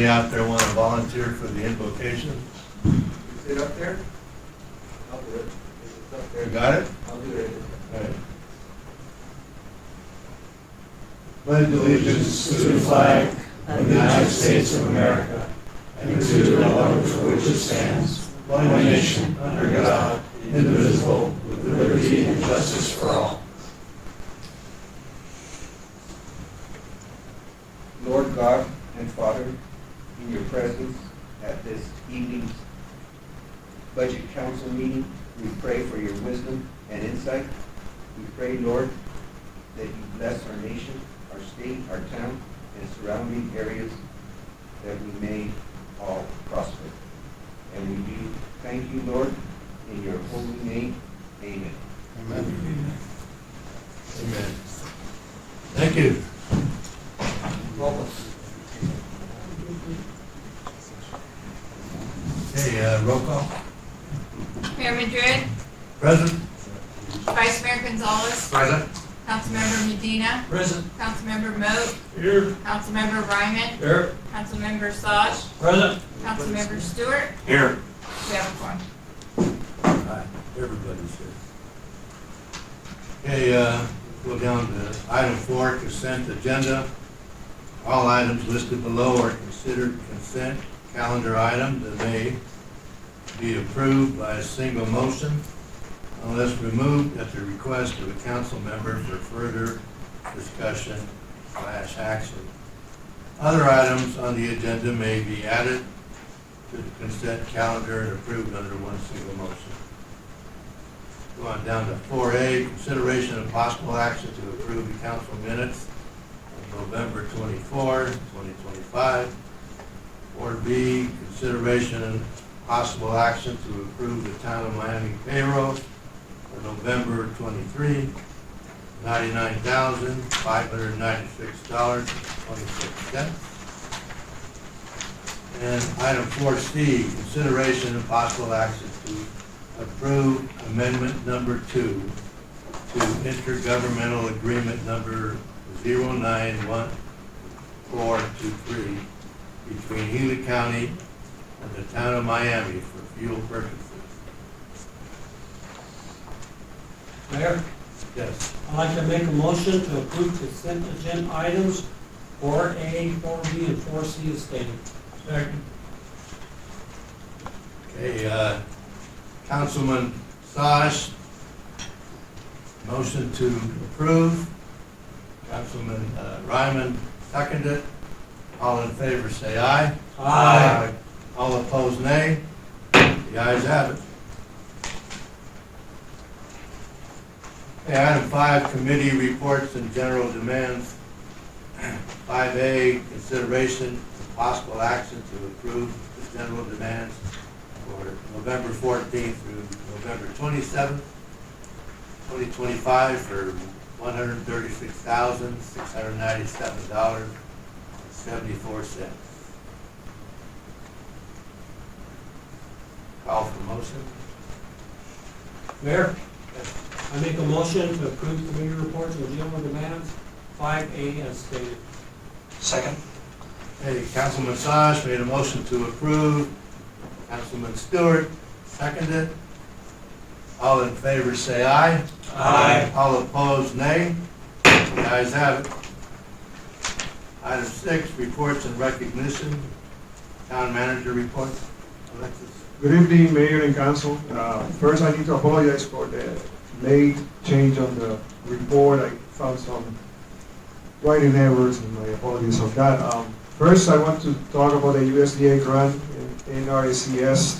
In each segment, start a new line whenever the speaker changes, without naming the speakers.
Out there want to volunteer for the invocation?
Is it up there? I'll do it. It's up there.
You got it?
I'll do it.
All right.
Pledge allegiance to the flag of the United States of America and to the republic for which it stands, one nation, under God, indivisible, with liberty and justice for all.
Lord God and Father, in your presence at this evening's Budget Council meeting, we pray for your wisdom and insight. We pray, Lord, that you bless our nation, our state, our town, and surrounding areas, that we may all prosper. And we do thank you, Lord, in your holy name. Amen.
Amen. Amen. Thank you. Okay, roll call.
Mayor Madrid,
Present.
Vice Mayor Gonzalez,
Present.
Councilmember Medina,
Present.
Councilmember Moat,
Here.
Councilmember Ryman,
Here.
Councilmember Saj,
Present.
Councilmember Stewart.
Here.
We have a quorum.
Hi, everybody's here. Okay, go down to item 4, consent agenda. All items listed below are considered consent calendar items and may be approved by a single motion unless removed at the request of a council member for further discussion/action. Other items on the agenda may be added to the consent calendar and approved under one single motion. Go on down to 4A, consideration of possible action to approve the council minutes of November 24, 2025. 4B, consideration and possible action to approve the town of Miami payroll for November 23, $99,596.26. And item 4C, consideration and possible action to approve amendment number 2 to intergovernmental agreement number 091423 between Healy County and the town of Miami for fuel purchases.
Mayor,
Yes.
I'd like to make a motion to approve consent agenda items 4A, 4B, and 4C as stated. Second.
Okay, Councilman Sash, motion to approve. Councilman Ryman seconded. All in favor say aye.
Aye.
All opposed nay. The ayes have it. Okay, item 5, committee reports and general demands. 5A, consideration of possible action to approve the general demands for November 14th through November 27th, 2025 for $136,697.74. Call for motion.
Mayor, I make a motion to approve committee reports and general demands 5A as stated.
Second.
Hey, Councilman Sash made a motion to approve. Councilman Stewart seconded. All in favor say aye.
Aye.
All opposed, nay. The ayes have it. Item 6, reports and recognition. Town manager report. Alexis.
Good evening, Mayor and Council. First, I need to apologize for the late change on the report. I found some writing errors, and my apologies on that. First, I want to talk about the USDA grant in NRCS.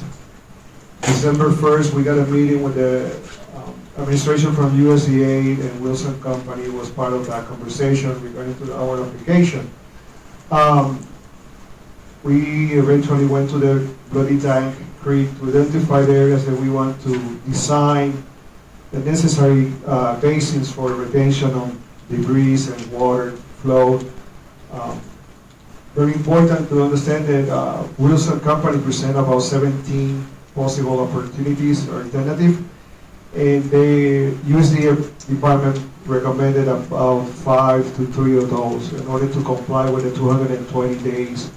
December 1st, we got a meeting with the administration from USDA, and Wilson Company was part of that conversation regarding to our application. We eventually went to the Bloody Tank Creek to identify the areas that we want to design the necessary basins for retention of debris and water flow. Very important to understand that Wilson Company present about 17 possible opportunities or alternative, and the USDA department recommended about 5 to 3 of those in order to comply with the 220 days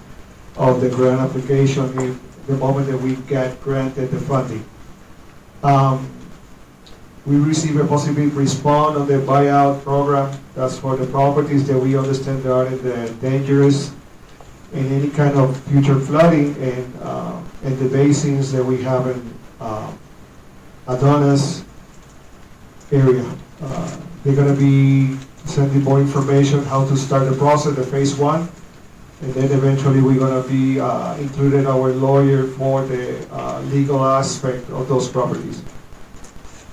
of the grant application if the moment that we get granted the funding. We receive a positive response on the buyout program. That's for the properties that we understand are in the dangerous in any kind of future flooding and the basins that we have in Adonis area. They're gonna be sending more information how to start the process, the phase one, and then eventually we're gonna be including our lawyer for the legal aspect of those properties.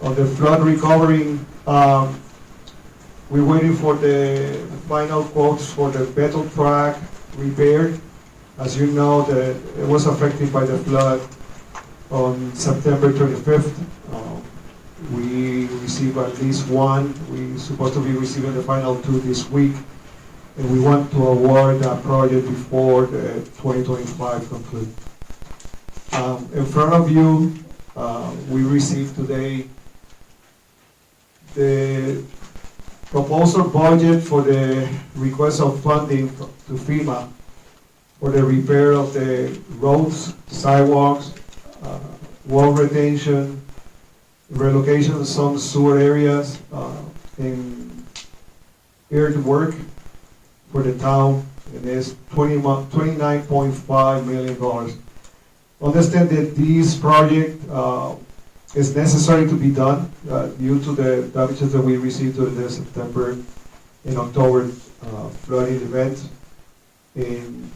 On the flood recovery, we're waiting for the final quotes for the battle track repair. As you know, it was affected by the flood on September 25th. We received at least one. We're supposed to be receiving the final two this week. And we want to award that project before the 2025 conclude. In front of you, we received today the proposal budget for the request of funding to FEMA for the repair of the roads, sidewalks, wall retention, relocation of some sewer areas, and earthwork for the town, and it's $29.5 million. Understand that this project is necessary to be done due to the damages that we received during the September and October flooding event. And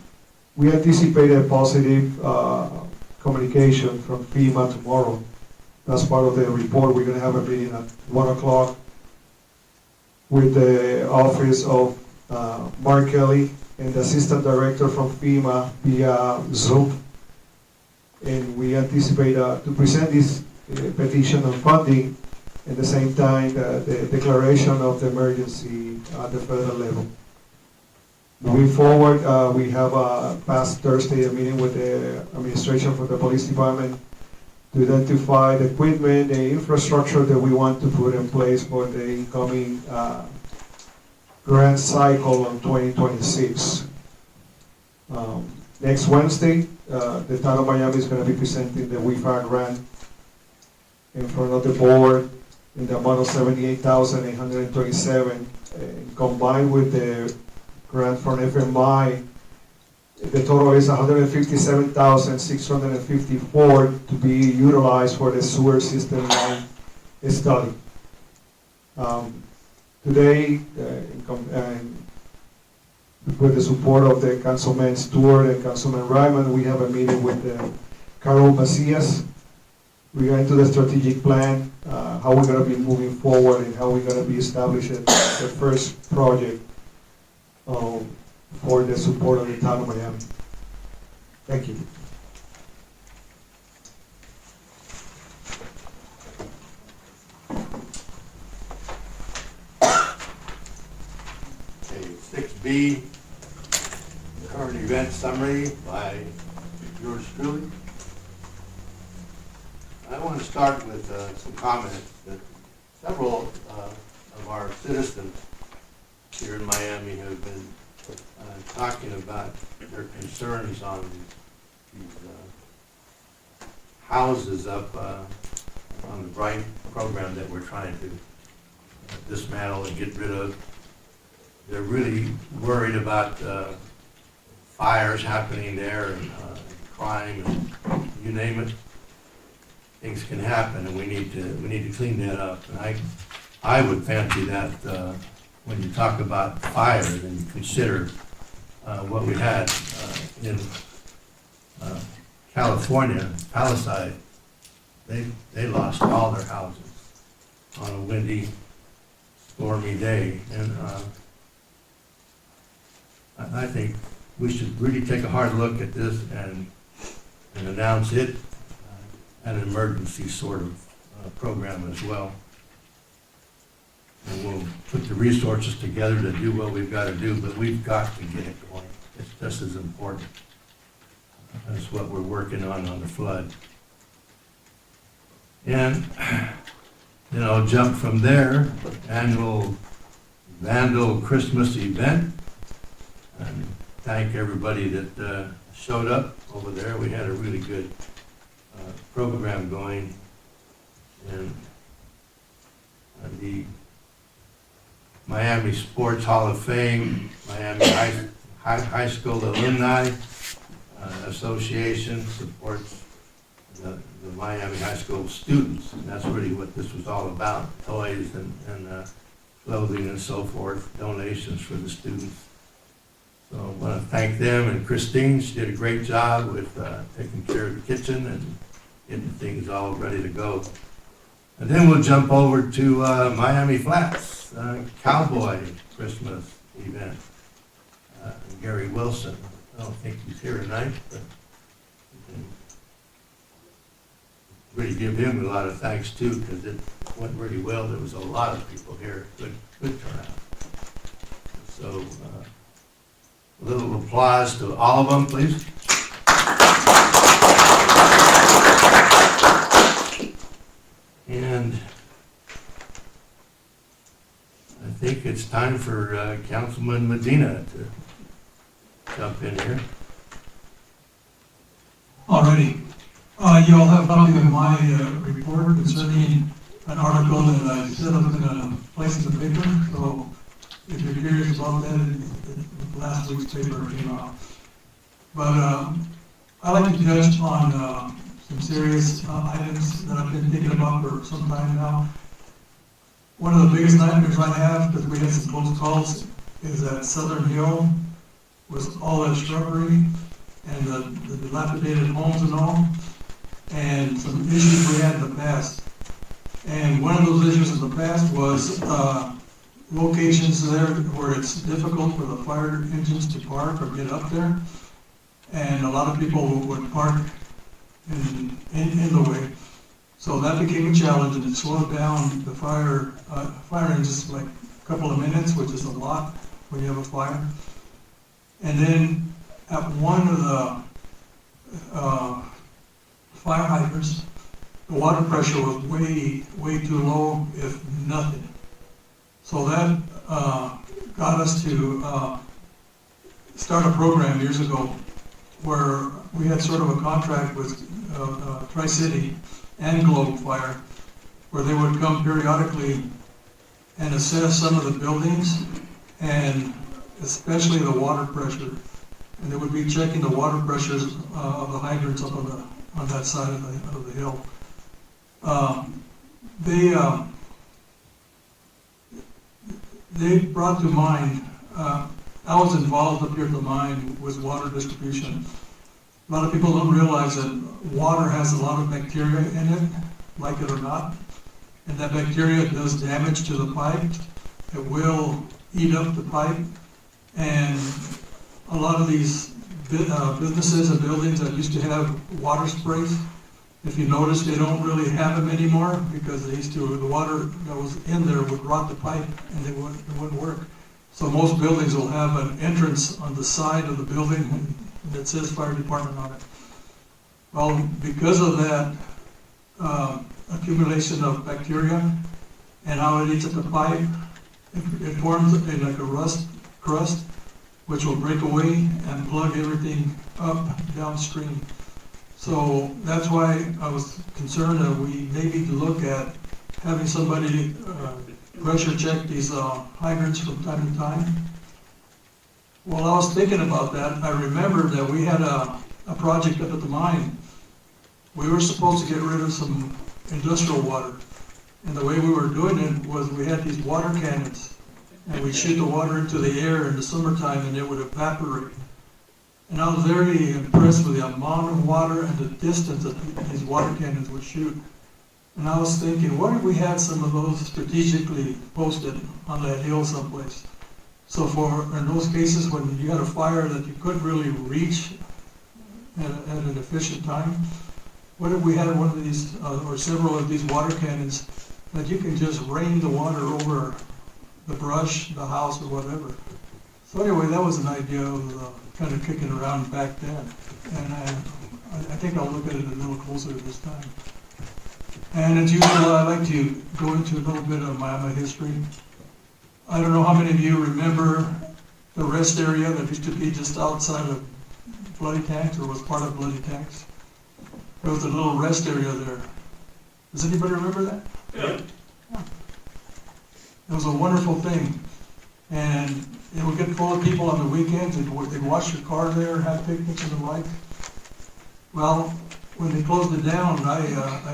we anticipate a positive communication from FEMA tomorrow. That's part of the report. We're going to have a meeting at 1 o'clock with the office of Mark Kelly and the assistant director from FEMA via Zoom. And we anticipate to present this petition on funding at the same time the declaration of the emergency at the federal level. Moving forward, we have past Thursday a meeting with the administration for the police department to identify the equipment, the infrastructure that we want to put in place for the incoming grant cycle on 2026. Next Wednesday, the town of Miami is going to be presenting the WIFA grant in front of the board in the amount of $78,827, combined with the grant from FMI. The total is $157,654 to be utilized for the sewer system line study. Today, with the support of the Councilman Stewart and Councilman Ryman, we have a meeting with Carol Macias regarding to the strategic plan, how we're going to be moving forward and how we're going to be establishing the first project for the support of the town of Miami. Thank you.
Okay, 6B, current event summary by yours truly. I want to start with some comments that several of our citizens here in Miami have been talking about their concerns on these houses up on the Bright program that we're trying to dismantle and get rid of. They're really worried about fires happening there and crime and you name it. Things can happen, and we need to clean that up. And I would fancy that when you talk about fire, then you consider what we had in California, Palisade. They lost all their houses on a windy, stormy day, and I think we should really take a hard look at this and announce it an emergency sort of program as well. And we'll put the resources together to do what we've got to do, but we've got to get it going. It's just as important. That's what we're working on the flood. And, jump from there, annual Vandal Christmas event. And thank everybody that showed up over there. We had a really good program going. And the Miami Sports Hall of Fame, Miami High School Alumni Association supports the Miami High School students. And that's really what this was all about, toys and clothing and so forth, donations for the students. So I want to thank them, and Christine, she did a great job with taking care of the kitchen and getting things all ready to go. And then we'll jump over to Miami Flats, Cowboy Christmas event. Gary Wilson, I don't think he's here tonight, but we can really give him a lot of thanks too, because it went really well. There was a lot of people here, good turnout. So a little applause to all of them, please. And I think it's time for Councilman Medina to jump in here.
Alrighty. You all have a copy of my report concerning an article that I set up in a place in the paper. So if you're curious about that, last week's paper came out. But I'd like to touch on some serious items that I've been thinking about for some time now. One of the biggest nightmares I have, because we had some close calls, is that Southern Hill was all that shrubbery and the dilapidated homes and all, and some issues we had in the past. And one of those issues in the past was locations there where it's difficult for the fire engines to park or get up there. And a lot of people would park in the way. So that became a challenge, and it slowed down the fire engines like a couple of minutes, which is a lot when you have a fire. And then at one of the fire hydrants, the water pressure was way too low, if nothing. So that got us to start a program years ago where we had sort of a contract with Tri-City and Globe Fire, where they would come periodically and assess some of the buildings, and especially the water pressure. And they would be checking the water pressures of the hydrants up on that side of the hill. They brought to mind, I was involved up here at the mine with water distribution. A lot of people don't realize that water has a lot of bacteria in it, like it or not. And that bacteria does damage to the pipe. It will eat up the pipe. And a lot of these businesses and buildings that used to have water sprays, if you notice, they don't really have them anymore because the water that was in there would rot the pipe and it wouldn't work. So most buildings will have an entrance on the side of the building that says fire department on it. Well, because of that accumulation of bacteria and how it eats at the pipe, it forms like a rust crust, which will break away and plug everything up downstream. So that's why I was concerned that we maybe look at having somebody pressure check these hydrants from time to time. While I was thinking about that, I remembered that we had a project up at the mine. We were supposed to get rid of some industrial water. And the way we were doing it was we had these water cannons, and we'd shoot the water into the air in the summertime and it would evaporate. And I was very impressed with the amount of water and the distance that these water cannons would shoot. And I was thinking, what if we had some of those strategically posted on that hill someplace? So in those cases when you had a fire that you couldn't really reach at an efficient time, what if we had one of these, or several of these water cannons that you can just rain the water over the brush, the house, or whatever. So anyway, that was an idea of kind of kicking around back then. And I think I'll look at it a little closer this time. And as usual, I like to go into a little bit of Miami history. I don't know how many of you remember the rest area that used to be just outside of Bloody Tanks, or was part of Bloody Tanks. There was a little rest area there. Does anybody remember that?
Yeah.
It was a wonderful thing. And it would get full of people on the weekends. They'd wash your car there, have picnics and the like. Well, when they closed it down, I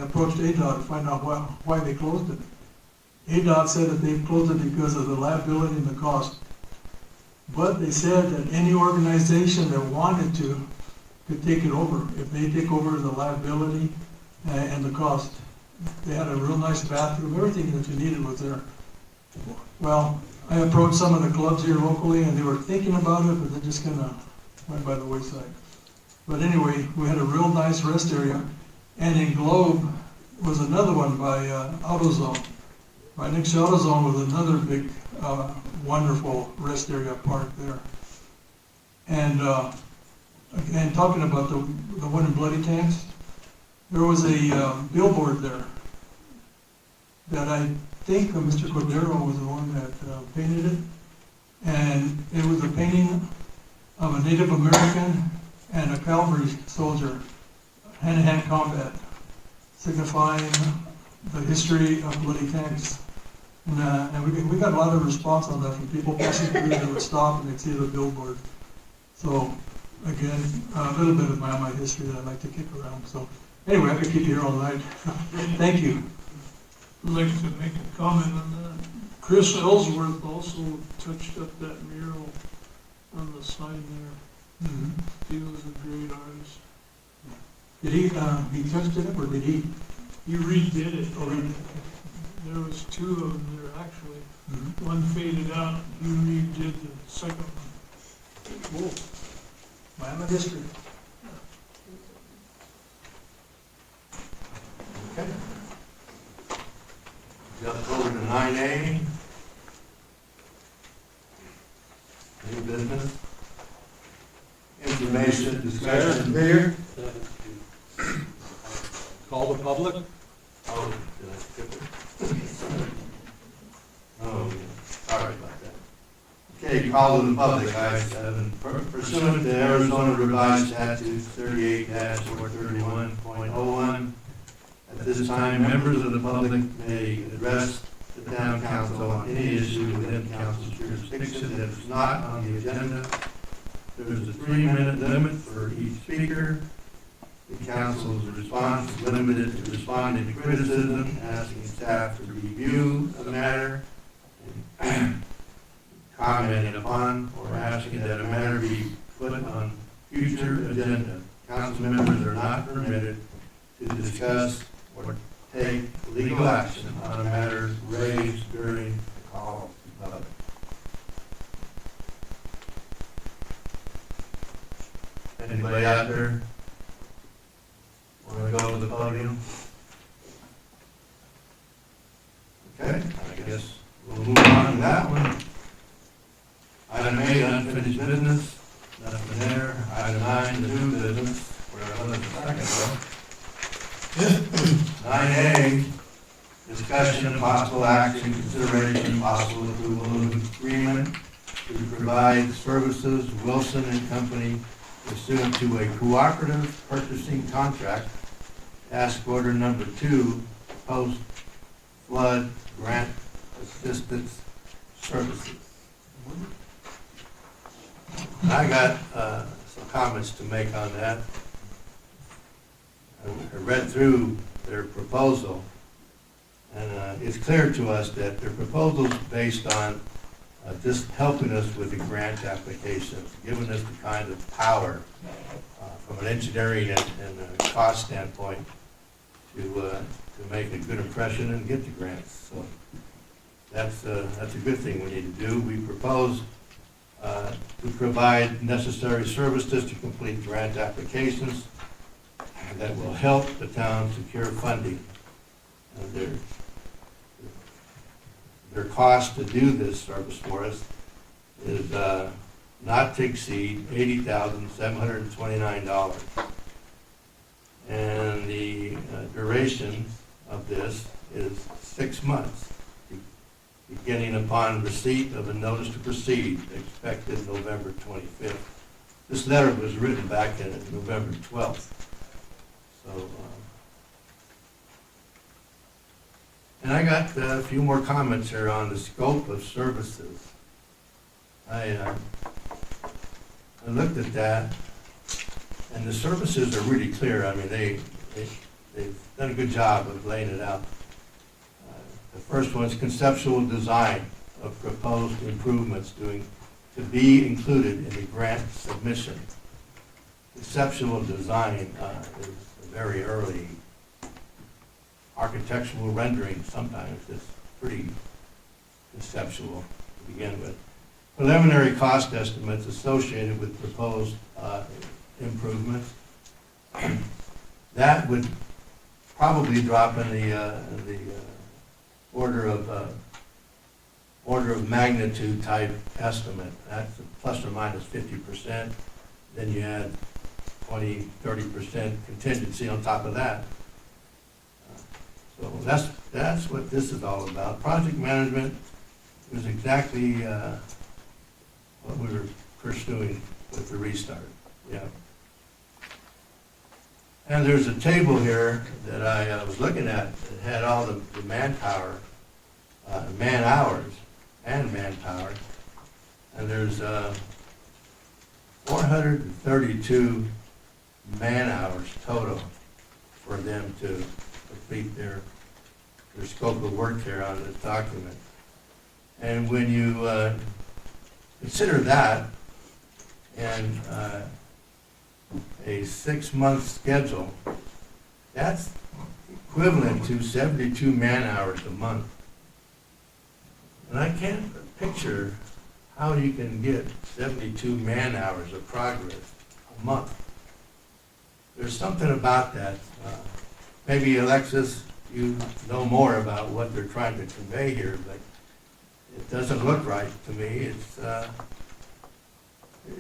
approached ADOT to find out why they closed it. ADOT said that they closed it because of the liability and the cost. But they said that any organization that wanted to could take it over. If they take over the liability and the cost. They had a real nice bathroom, everything that you needed was there. Well, I approached some of the clubs here locally and they were thinking about it, but they just kind of went by the wayside. But anyway, we had a real nice rest area. And in Globe was another one by AutoZone. Right next to AutoZone was another big, wonderful rest area park there. And talking about the one in Bloody Tanks, there was a billboard there that I think Mr. Cordero was the one that painted it. And it was a painting of a Native American and a cavalry soldier, hand-to-hand combat, signifying the history of Bloody Tanks. And we got a lot of response on that from people passing through. They would stop and they'd see the billboard. So again, a little bit of my history that I like to kick around. So anyway, I could keep you here all night. Thank you.
I'd like to make a comment on that. Chris Ellsworth also touched up that mural on the sign there. He was a great artist.
Did he touched it up or did he?
He redid it.
Oh, he did.
There was two of them there actually.
Mhm.
One faded out, he redid the second one.
Cool. Miami history.
Okay. Jump over to 9A. New business. Information, discussion.
Mayor? Call the public?
Oh, did I skip it? Oh, sorry about that. Okay, call to the public, I-7. Pursuant to Arizona Revised Statutes 38-431.01, at this time, members of the public may address the town council on any issue within council's jurisdiction that is not on the agenda. There is a 3-minute limit for each speaker. The council's response is limited to responding to criticism, asking staff to review the matter, and commenting upon, or asking that a matter be put on future agenda. Council members are not permitted to discuss or take legal action on a matter raised during the call of the public. Anybody out there want to go to the podium? Okay, I guess we'll move on to that one. Item 8, unfinished business, nothing there. Item 9, the new business, where I was a second ago. 9A, discussion and possible action, consideration, possible approval of agreement to provide services Wilson and Company pursuant to a cooperative purchasing contract, task order number 2, post-flood grant assistance services. I got some comments to make on that. I read through their proposal, and it's clear to us that their proposal is based on just helping us with the grant applications, giving us the kind of power from an engineering and a cost standpoint to make a good impression and get the grants. So that's a good thing we need to do. We propose to provide necessary services to complete grant applications that will help the town secure funding. Their cost to do this service for us is not to exceed $80,729. And the duration of this is 6 months, beginning upon receipt of a notice to proceed, expected November 25th, This letter was written back in November 12th. So, and I got a few more comments here on the scope of services. I looked at that, and the services are really clear. I mean, they've done a good job of laying it out. The first one is conceptual design of proposed improvements to be included in the grant submission. Conceptual design is a very early architectural rendering. Sometimes it's pretty conceptual to begin with. Preliminary cost estimates associated with proposed improvements. That would probably drop in the order of magnitude type estimate. That's plus or minus 50%. Then you add 20, 30% contingency on top of that. So that's what this is all about. Project management was exactly what we were pursuing with the restart. Yeah. And there's a table here that I was looking at that had all the manpower, man hours and manpower. And there's 432 man hours total for them to complete their scope of work here on this document. And when you consider that and a 6-month schedule, that's equivalent to 72 man hours a month. And I can't picture how you can get 72 man hours of progress a month. There's something about that. Maybe Alexis, you know more about what they're trying to convey here, but it doesn't look right to me.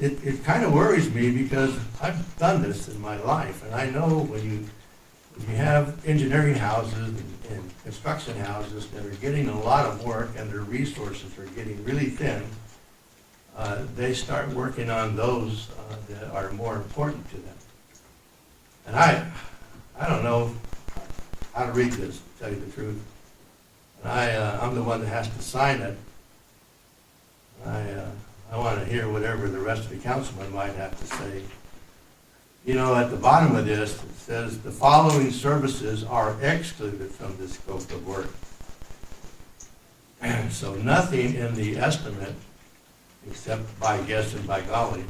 It kind of worries me because I've done this in my life, and I know when you have engineering houses and construction houses that are getting a lot of work and their resources are getting really thin, they start working on those that are more important to them. And I don't know how to read this, to tell you the truth. And I'm the one that has to sign it. I want to hear whatever the rest of the councilmen might have to say. You know, at the bottom of this, it says the following services are excluded from the scope of work. And so nothing in the estimate, except by guess and by golly,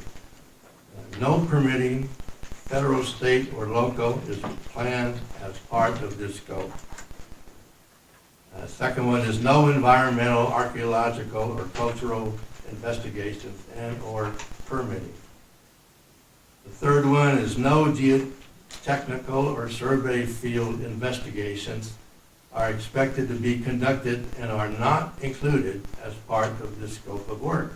no permitting, federal, state, or local is planned as part of this scope. Second one is no environmental, archaeological, or cultural investigations and or permitting. The third one is no geotechnical or survey field investigations are expected to be conducted and are not included as part of this scope of work.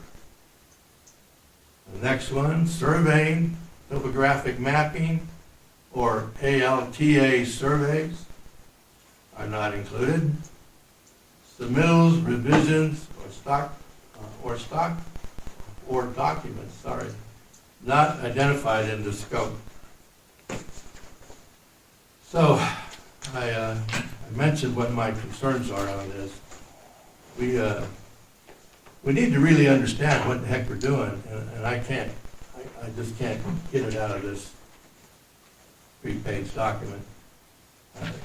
The next one, surveying, topographic mapping, or ALTA surveys are not included. Submittals, revisions, or documents, not identified in the scope. So, I mentioned what my concerns are on this. We need to really understand what the heck we're doing, and I just can't get it out of this 3-page document.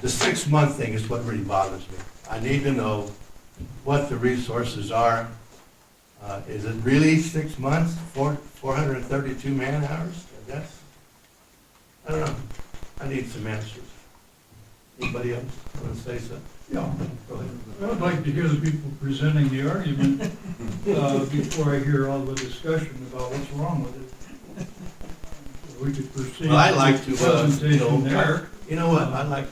The 6-month thing is what really bothers me. I need to know what the resources are. Is it really 6 months, 432 man hours? I don't know. I need some answers. Anybody else want to say something?
Yeah,
Go ahead.
I'd like to hear the people presenting the argument before I hear all the discussion about what's wrong with it. We could proceed.
Well, I like to,
with the presentation there.
You know what? I like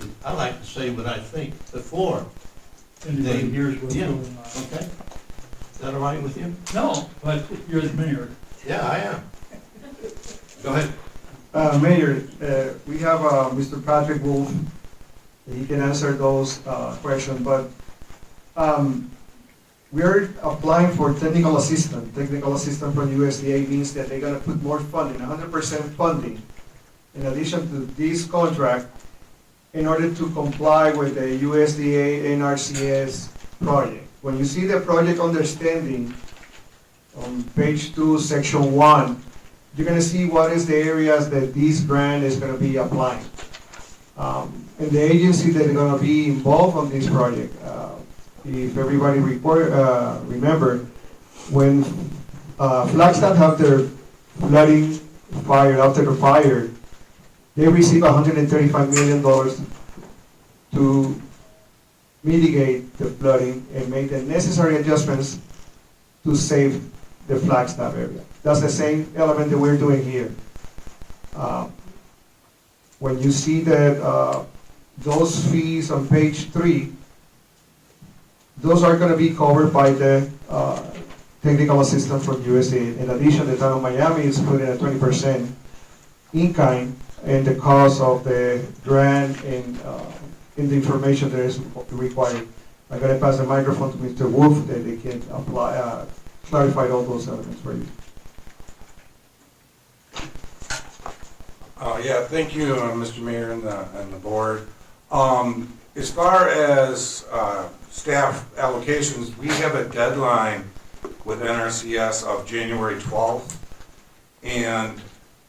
to say what I think before.
Anybody hears what's
Yeah.
going on.
Okay. Is that all right with you?
No, but you're the mayor.
Yeah, I am. Go ahead.
Mayor, we have Mr. Patrick Wolf. He can answer those questions, but we are applying for technical assistance. Technical assistance from USDA means that they're gonna put more funding, 100% funding, in addition to this contract, in order to comply with the USDA NRCS project. When you see the project understanding on page 2, section 1, you're gonna see what is the areas that this grant is gonna be applying. And the agency that are gonna be involved on this project, if everybody remember, when Flagstaff have their flooding fire, after the fire, they receive $135 million to mitigate the flooding and make the necessary adjustments to save the Flagstaff area. That's the same element that we're doing here. When you see that those fees on page 3, those are going to be covered by the technical assistance from USDA. In addition, the town of Miami is putting a 20% in kind in the cost of the grant and in the information that is required. I'm going to pass the microphone to Mr. Wolf that they can apply, clarify all those elements for you.
Yeah, thank you, Mr. Mayor and the board. As far as staff allocations, we have a deadline with NRCS of January 12th, and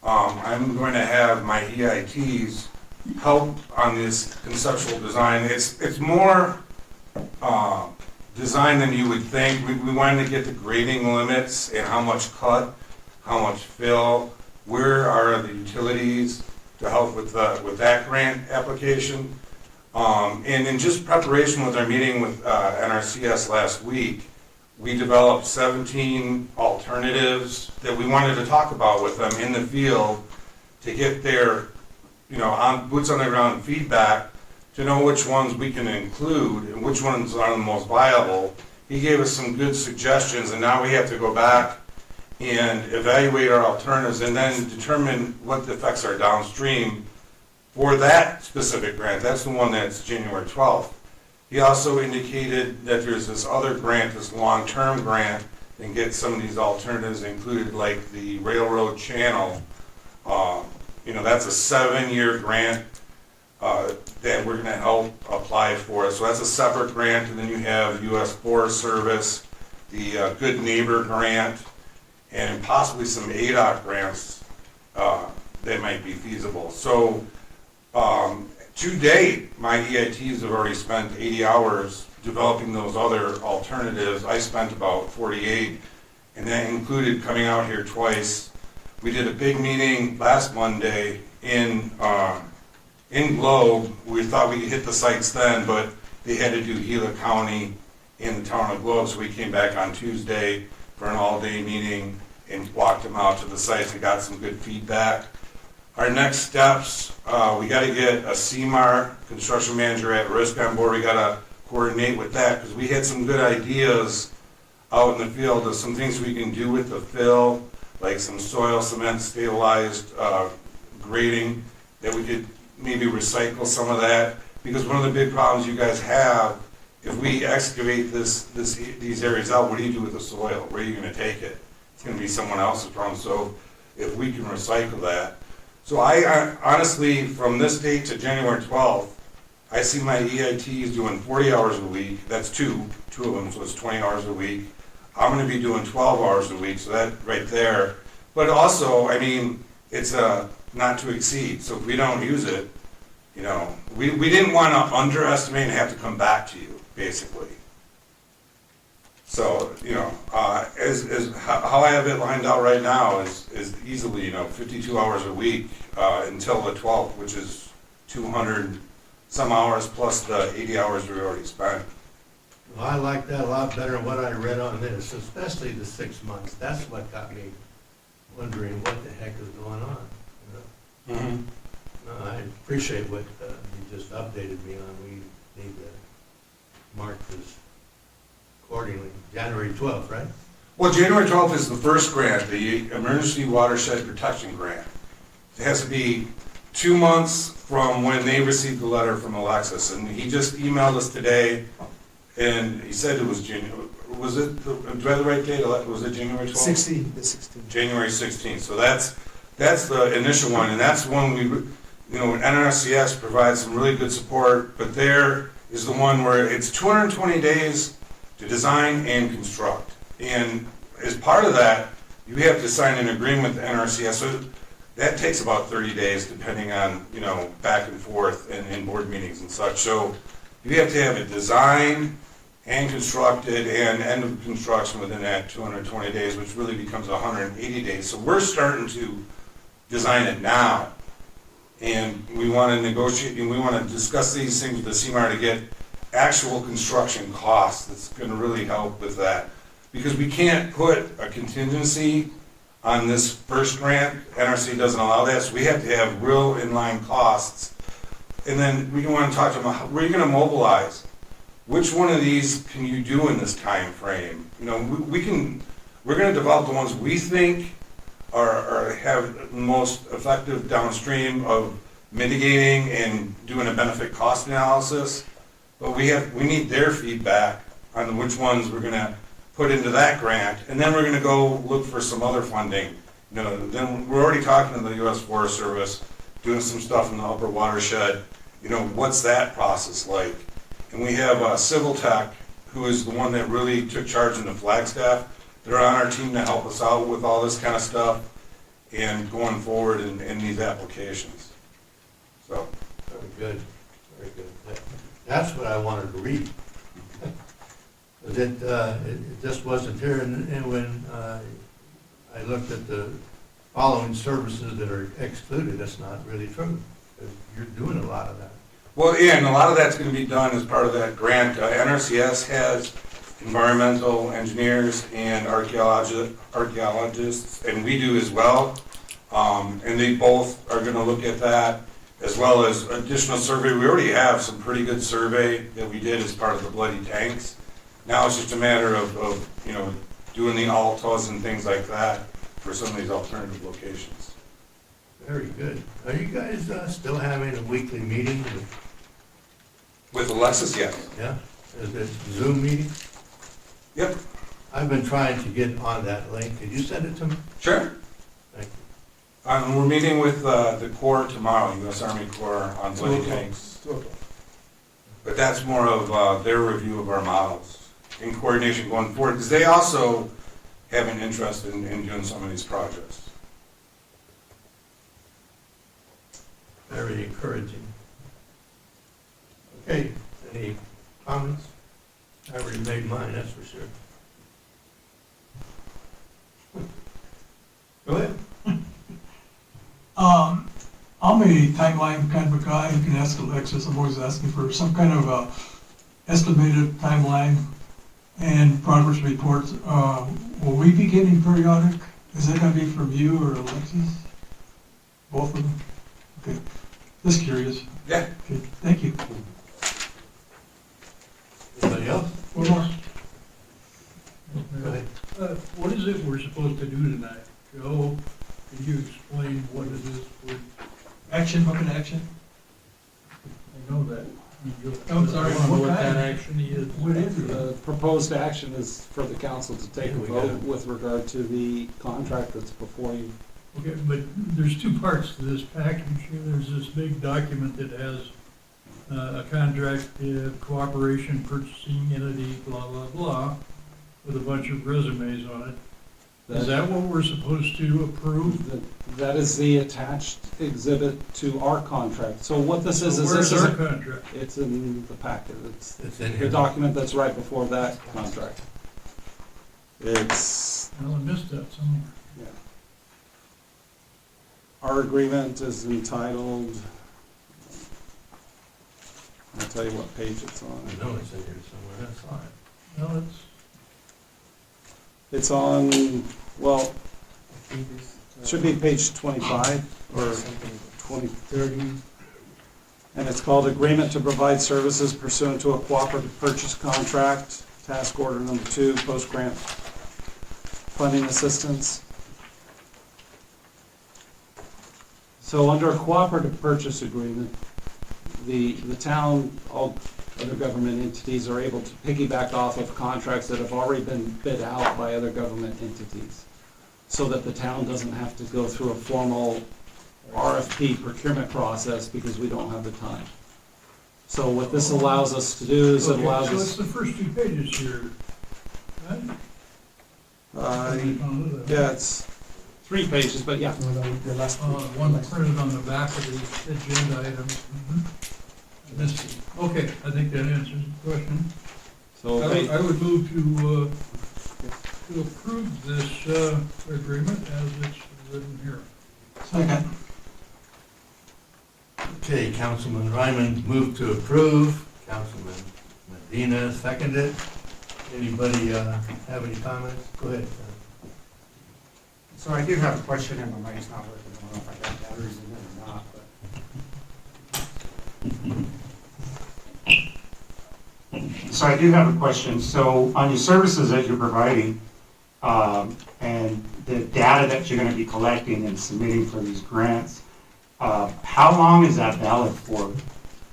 I'm going to have my EITs help on this conceptual design. It's more design than you would think. We wanted to get the grading limits and how much cut, how much fill, where are the utilities to help with that grant application. And in just preparation with our meeting with NRCS last week, we developed 17 alternatives that we wanted to talk about with them in the field to get their, boots on the ground feedback to know which ones we can include and which ones are the most viable. He gave us some good suggestions, and now we have to go back and evaluate our alternatives and then determine what the effects are downstream for that specific grant. That's the one that's January 12th. He also indicated that there's this other grant, this long-term grant, and get some of these alternatives included, like the railroad channel. That's a 7-year grant that we're gonna help apply for. So that's a separate grant, and then you have U.S. Forest Service, the Good Neighbor Grant, and possibly some ADOT grants that might be feasible. So to date, my EITs have already spent 80 hours developing those other alternatives. I spent about 48, and that included coming out here twice. We did a big meeting last Monday in Globe. We thought we could hit the sites then, but they had to do Gila County in the town of Globe, so we came back on Tuesday for an all-day meeting and walked them out to the sites and got some good feedback. Our next steps, we got to get a CMAR, construction manager at risk on board. We got to coordinate with that because we had some good ideas out in the field of some things we can do with the fill, like some soil cement stabilized grading, that we could maybe recycle some of that. Because one of the big problems you guys have, if we excavate these areas out, what do you do with the soil? Where are you going to take it? It's going to be someone else's problem. So if we can recycle that. So I honestly, from this date to January 12th, I see my EITs doing 40 hours a week. That's two of them, so it's 20 hours a week. I'm going to be doing 12 hours a week, so that right there. But also, it's not to exceed. So if we don't use it, we didn't want to underestimate and have to come back to you, basically. So, as how I have it lined out right now is easily, 52 hours a week until the 12th, which is 200 some hours plus the 80 hours we already spent.
Well, I like that a lot better than what I read on this, especially the 6 months. That's what got me wondering what the heck is going on.
Mm-hmm.
No, I appreciate what you just updated me on. We need to mark this accordingly. January 12th, right?
Well, January 12th is the first grant, the Emergency Watershed Protection Grant. It has to be 2 months from when they received the letter from Alexis, and he just emailed us today, and he said it was was it, do I have the right date? Was it January 12th?
16.
January 16th. So that's the initial one, and that's the one we, NRCS provides some really good support, but there is the one where it's 220 days to design and construct. And as part of that, you have to sign an agreement with the NRCS. So that takes about 30 days, depending on, back and forth and board meetings and such. So you have to have it designed and constructed and end of construction within that 220 days, which really becomes 180 days. So we're starting to design it now. And we want to negotiate, and we want to discuss these things with the CMAR to get actual construction costs. That's going to really help with that. Because we can't put a contingency on this first grant. NRC doesn't allow that, so we have to have real inline costs. And then we want to talk to them, where are you going to mobilize? Which one of these can you do in this time frame? We're going to develop the ones we think have the most effective downstream of mitigating and doing a benefit cost analysis. But we need their feedback on which ones we're going to put into that grant, and then we're going to go look for some other funding. Then we're already talking to the U.S. Forest Service, doing some stuff in the upper watershed. What's that process like? And we have Civil Tech, who is the one that really took charge in the Flagstaff. They're on our team to help us out with all this kind of stuff and going forward in these applications. So.
Very good, very good. That's what I wanted to read. It just wasn't here, and when I looked at the following services that are excluded, that's not really true. You're doing a lot of that.
Well, yeah, and a lot of that's going to be done as part of that grant. NRCS has environmental engineers and archaeologists, and we do as well. And they both are going to look at that, as well as additional survey. We already have some pretty good survey that we did as part of the Bloody Tanks. Now it's just a matter of doing the altos and things like that for some of these alternative locations.
Very good. Are you guys still having a weekly meeting?
With Alexis, yes.
Yeah? Is it Zoom meeting?
Yep.
I've been trying to get on that link. Could you send it to me?
Sure.
Thank you.
We're meeting with the Corps tomorrow, U.S. Army Corps, on Bloody Tanks. But that's more of their review of our models in coordination going forward, because they also have an interest in doing some of these projects.
Very encouraging. Okay, any comments? I already made mine, that's for sure. Go ahead.
I'm a timeline kind of a guy. You can ask Alexis. I'm always asking for some kind of estimated timeline and progress reports. Will we be getting periodic? Is that going to be from you or Alexis? Both of them? Okay. Just curious.
Yeah.
Okay. Thank you.
Anybody else?
One more.
Go ahead.
What is it we're supposed to do tonight? Joe, can you explain what it is we're,
Action, what kind of action?
I know that.
I'm sorry,
I don't know
what
what that
kind?
action is.
What is it?
The proposed action is for the council to take a
We
vote
do.
with regard to the contract that's before you.
Okay, but there's two parts to this package here. There's this big document that has a contract, cooperation, purchasing entity, blah, blah, blah, with a bunch of resumes on it. Is that what we're supposed to approve?
That is the attached exhibit to our contract. So what this is
Where's
this is
our contract?
it's in the packet. It's
It's in
the
here.
document that's right before that contract. It's,
Well, I missed that somewhere.
yeah. Our agreement is entitled, I'll tell you what page it's on.
I know it's in here somewhere, that's fine.
No, it's,
It's on, well, it should be page 25 or 30. And it's called Agreement to Provide Services Pursuant to a Cooperative Purchase Contract, Task Order Number 2, Post-Grant Funding Assistance. So under a cooperative purchase agreement, the town other government entities are able to piggyback off of contracts that have already been bid out by other government entities, so that the town doesn't have to go through a formal RFP procurement process because we don't have the time. So what this allows us to do is it
Okay,
allows
so it's
us,
the first 2 pages here, right?
yeah, it's 3 pages, but yeah.
One printed on the back of the agenda items. I missed it. Okay, I think that answers the question.
So
I would move to approve this agreement as it's written here.
Second.
Okay, Councilman Ryman moved to approve, Councilman Medina seconded. Anybody have any comments? Go ahead.
So I do have a question, and my mic's not working. I don't know if I got batteries in it or not, but. So I do have a question. So on your services that you're providing, and the data that you're gonna be collecting and submitting for these grants, how long is that valid for?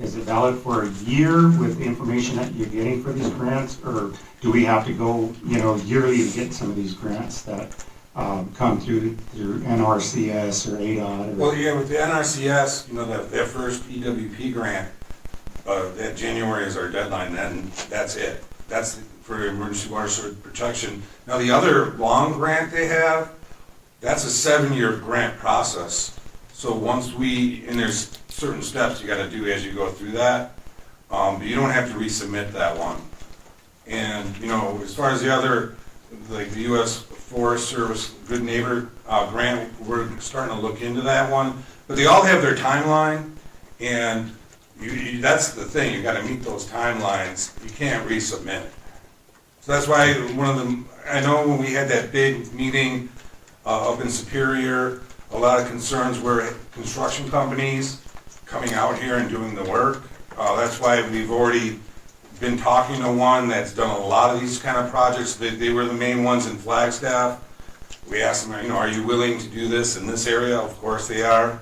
Is it valid for a year with the information that you're getting for these grants? Or do we have to go, yearly to get some of these grants that come through NRCS or ADOT?
Well, yeah, with the NRCS, that first EWP grant, that January is our deadline, then that's it. That's for emergency water protection. Now, the other long grant they have, that's a 7-year grant process. So once and there's certain steps you gotta do as you go through that, but you don't have to resubmit that one. And, as far as the other, like the U.S. Forest Service Good Neighbor grant, we're starting to look into that one. But they all have their timeline, and that's the thing, you gotta meet those timelines. You can't resubmit. So that's why I know when we had that big meeting up in Superior, a lot of concerns were construction companies coming out here and doing the work. That's why we've already been talking to one that's done a lot of these kind of projects. They were the main ones in Flagstaff. We asked them, are you willing to do this in this area? Of course they are.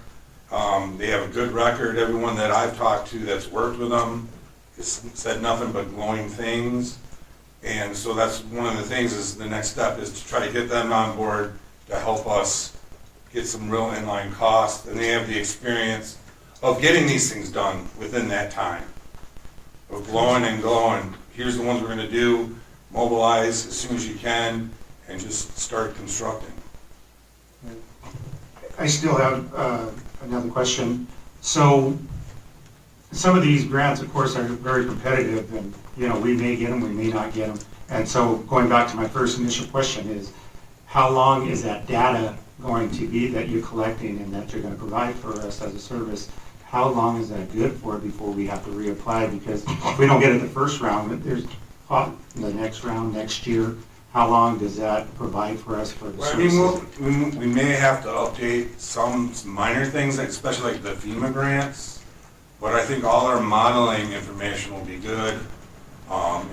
They have a good record. Everyone that I've talked to that's worked with them has said nothing but glowing things. And so that's one of the things, is the next step is to try to get them on board to help us get some real inline costs. And they have the experience of getting these things done within that time. Of glowing and glowing, here's the ones we're gonna do, mobilize as soon as you can, and just start constructing.
I still have another question. So some of these grants, of course, are very competitive, and, we may get them, we may not get them. And so going back to my first initial question is, how long is that data going to be that you're collecting and that you're going to provide for us as a service? How long is that good for before we have to reapply? Because if we don't get it the first round, there's the next round, next year. How long does that provide for us for the
Well,
services?
we may have to update some minor things, especially like the FEMA grants, but I think all our modeling information will be good.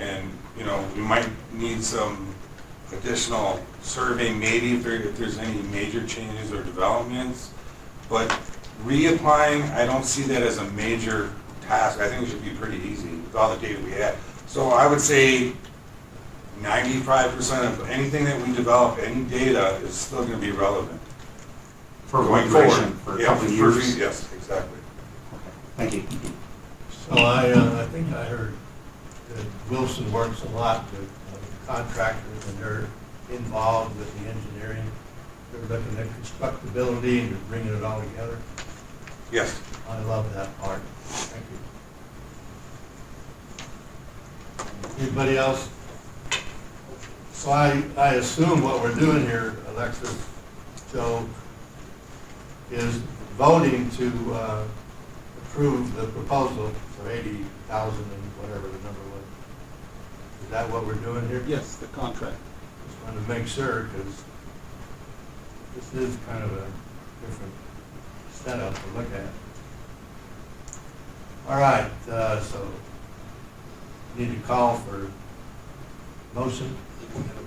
And, we might need some additional survey, maybe if there's any major changes or developments. But reapplying, I don't see that as a major task. I think it should be pretty easy with all the data we have. So I would say 95% of anything that we develop, any data, is still going to be relevant.
For
going
migration,
forward.
for a
Yeah,
couple of years?
Yes, exactly.
Thank you.
So I think I heard that Wilson works a lot with contractors, and they're involved with the engineering. They're looking at constructability and bringing it all together.
Yes.
I love that part. Thank you. Anybody else? So I assume what we're doing here, Alexis, Joe, is voting to approve the proposal for 80,000 and whatever the number was. Is that what we're doing here?
Yes, the contract.
Just wanted to make sure, because this is kind of a different setup to look at. All right, so need to call for motion.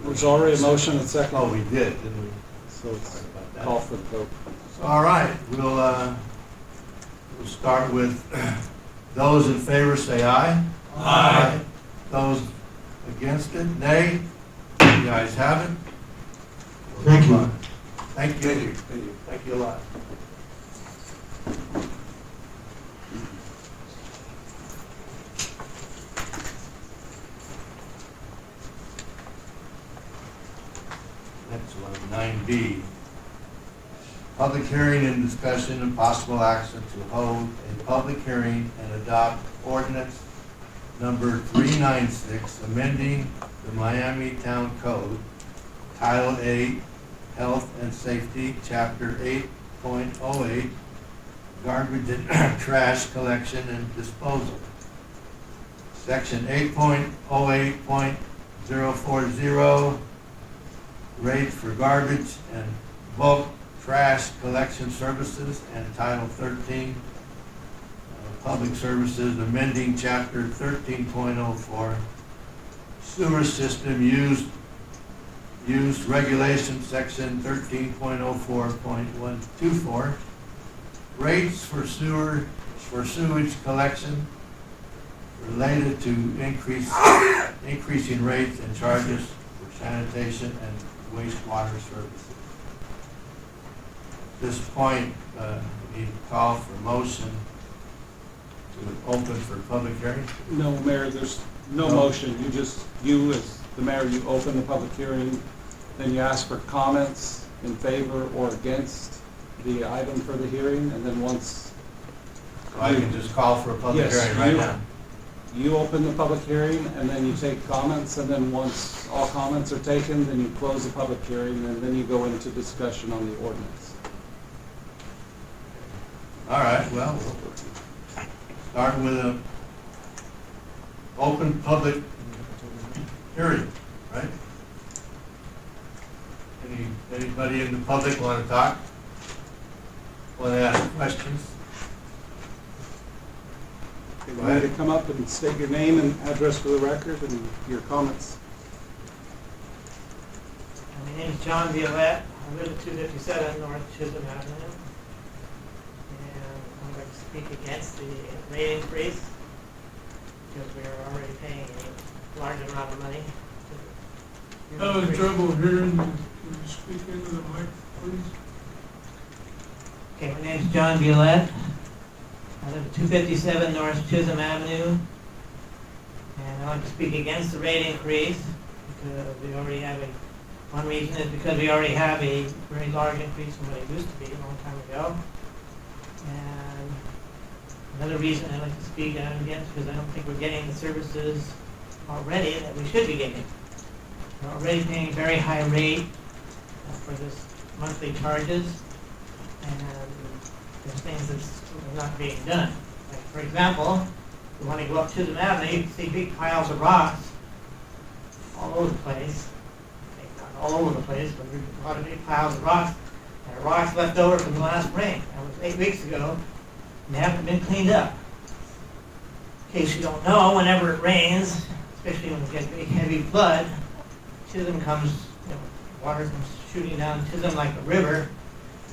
There's already a motion and second.
Oh, we did, didn't we?
So it's
Sorry about that.
call for the vote.
All right, we'll start with those in favor say aye. Aye. Those against it, nay. The ayes have it.
Thank you.
Thank
Thank
you.
you, thank you.
Thank you a lot. Next one, 9B. Public hearing and discussion and possible action to hold a public hearing and adopt ordinance number 396, amending the Miami Town Code, Title 8, Health and Safety, Chapter 8.08, Garbage and Trash Collection and Disposal. Section 8.08.040, rates for garbage and bulk trash collection services, and Title 13, Public Services, amending Chapter 13.04, Sewer System Use Regulation, Section 13.04.124, rates for sewage collection related to increasing rates and charges for sanitation and wastewater services. At this point, we need to call for motion to open for public hearing.
No, Mayor, there's no motion. You as the mayor, you open the public hearing, then you ask for comments in favor or against the item for the hearing, and then once
So I can just call for a public
Yes,
hearing right now.
you open the public hearing, and then you take comments, and then once all comments are taken, then you close the public hearing, and then you go into discussion on the ordinance.
All right, well, we'll start with a open public hearing, right? Anybody in the public want to talk? Want to ask questions?
Go ahead and come up and state your name and address for the record and your comments.
My name is John Violette. I live at 257 North Chisholm Avenue. And I'm going to speak against the rate increase because we are already paying a large amount of money.
Having trouble hearing, can you speak into the mic, please?
Okay, my name is John Violette. I live at 257 North Chisholm Avenue. And I want to speak against the rate increase because we already have one reason is because we already have a very large increase from what it used to be a long time ago. And another reason I like to speak out against because I don't think we're getting the services already that we should be getting. We're already paying a very high rate for this monthly charges, and there's things that's not being done. Like, for example, if you want to go up Chisholm Avenue, you can see big piles of rocks all over the place. Not all over the place, but there's a lot of big piles of rocks. And rocks left over from the last rain. That was 8 weeks ago, and they haven't been cleaned up. In case you don't know, whenever it rains, especially when we get big heavy flood, Chisholm comes, water comes shooting down Chisholm like a river,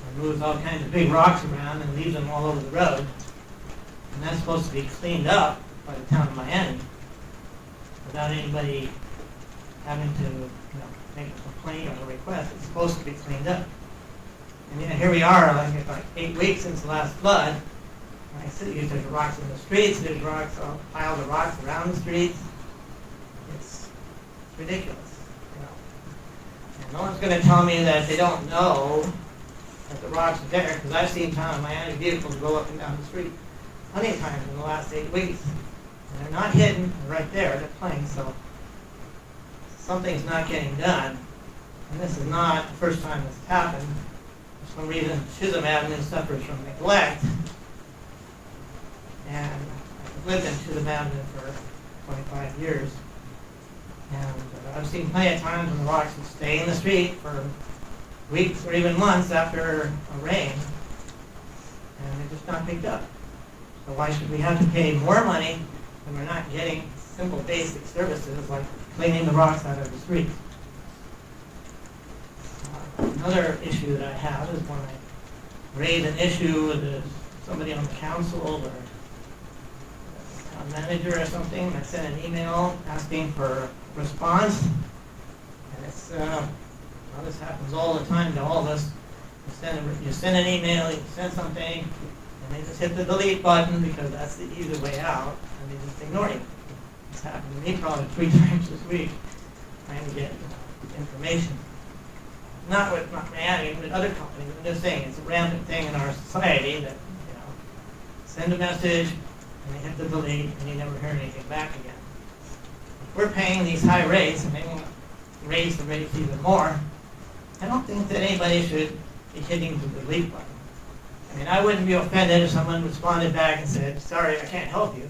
and moves all kinds of big rocks around and leaves them all over the road. And that's supposed to be cleaned up by the town of Miami without anybody having to make a complaint or a request. It's supposed to be cleaned up. And yet here we are, like 8 weeks since the last flood. And I see there's rocks in the streets, there's rocks, piles of rocks around the streets. It's ridiculous. And no one's going to tell me that they don't know that the rocks are there, because I've seen town of Miami vehicles go up and down the street plenty of times in the last 8 weeks. And they're not hidden, they're right there, they're playing, so something's not getting done. And this is not the first time this has happened. For some reason, Chisholm Avenue suffers from neglect. And I've lived in Chisholm Avenue for 25 years. And I've seen plenty of times when the rocks would stay in the street for weeks or even months after a rain. And they're just not picked up. So why should we have to pay more money when we're not getting simple basic services like cleaning the rocks out of the streets? Another issue that I have is when I raise an issue with somebody on the council or manager or something, I sent an email asking for a response. And it's, well, this happens all the time to all of us. You send an email, you send something, and they just hit the delete button because that's the easy way out, and they just ignore you. It's happened to me probably 3 times this week, trying to get information. Not Miami, with other companies. I'm just saying, it's a rampant thing in our society that, you know, send a message, and they hit the delete, and you never hear anything back again. If we're paying these high rates, and they want to raise the rates even more, I don't think that anybody should be hitting the delete button. I mean, I wouldn't be offended if someone responded back and said, sorry, I can't help you,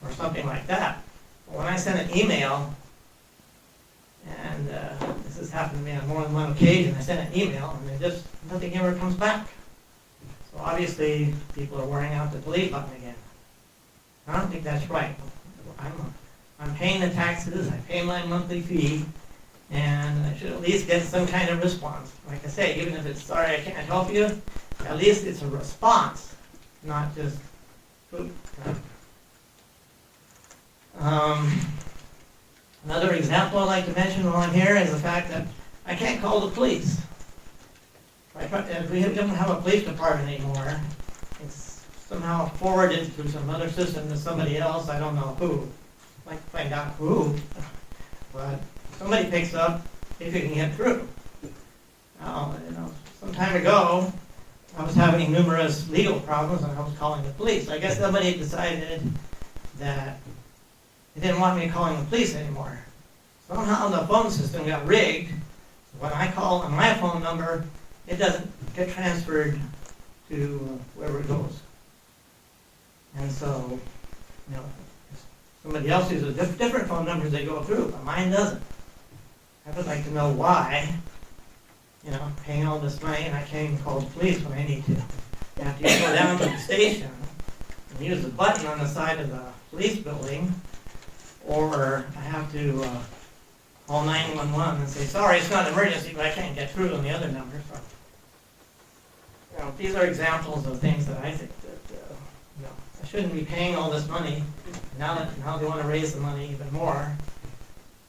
or something like that. But when I send an email, and this has happened to me on more than one occasion, I send an email, and nothing ever comes back. So obviously, people are wearing out the delete button again. I don't think that's right. I'm paying the taxes, I pay my monthly fee, and I should at least get some kind of response. Like I say, even if it's sorry I can't help you, at least it's a response, not just poop. Another example I'd like to mention while I'm here is the fact that I can't call the police. If we don't have a police department anymore, it's somehow forwarded through some other system to somebody else, I don't know who. I'd like to find out who, but somebody picks up if you can get through. Now, some time ago, I was having numerous legal problems and I was calling the police. I guess somebody decided that they didn't want me calling the police anymore. Somehow the phone system got rigged. So when I call on my phone number, it doesn't get transferred to wherever it goes. And so, somebody else uses different phone numbers they go through, but mine doesn't. I would like to know why, paying all this money and I can't even call the police when I need to. I have to go down to the station and use the button on the side of the police building, or I have to call 911 and say, sorry, it's not an emergency, but I can't get through on the other number. So, these are examples of things that I think that, I shouldn't be paying all this money. Now they want to raise the money even more,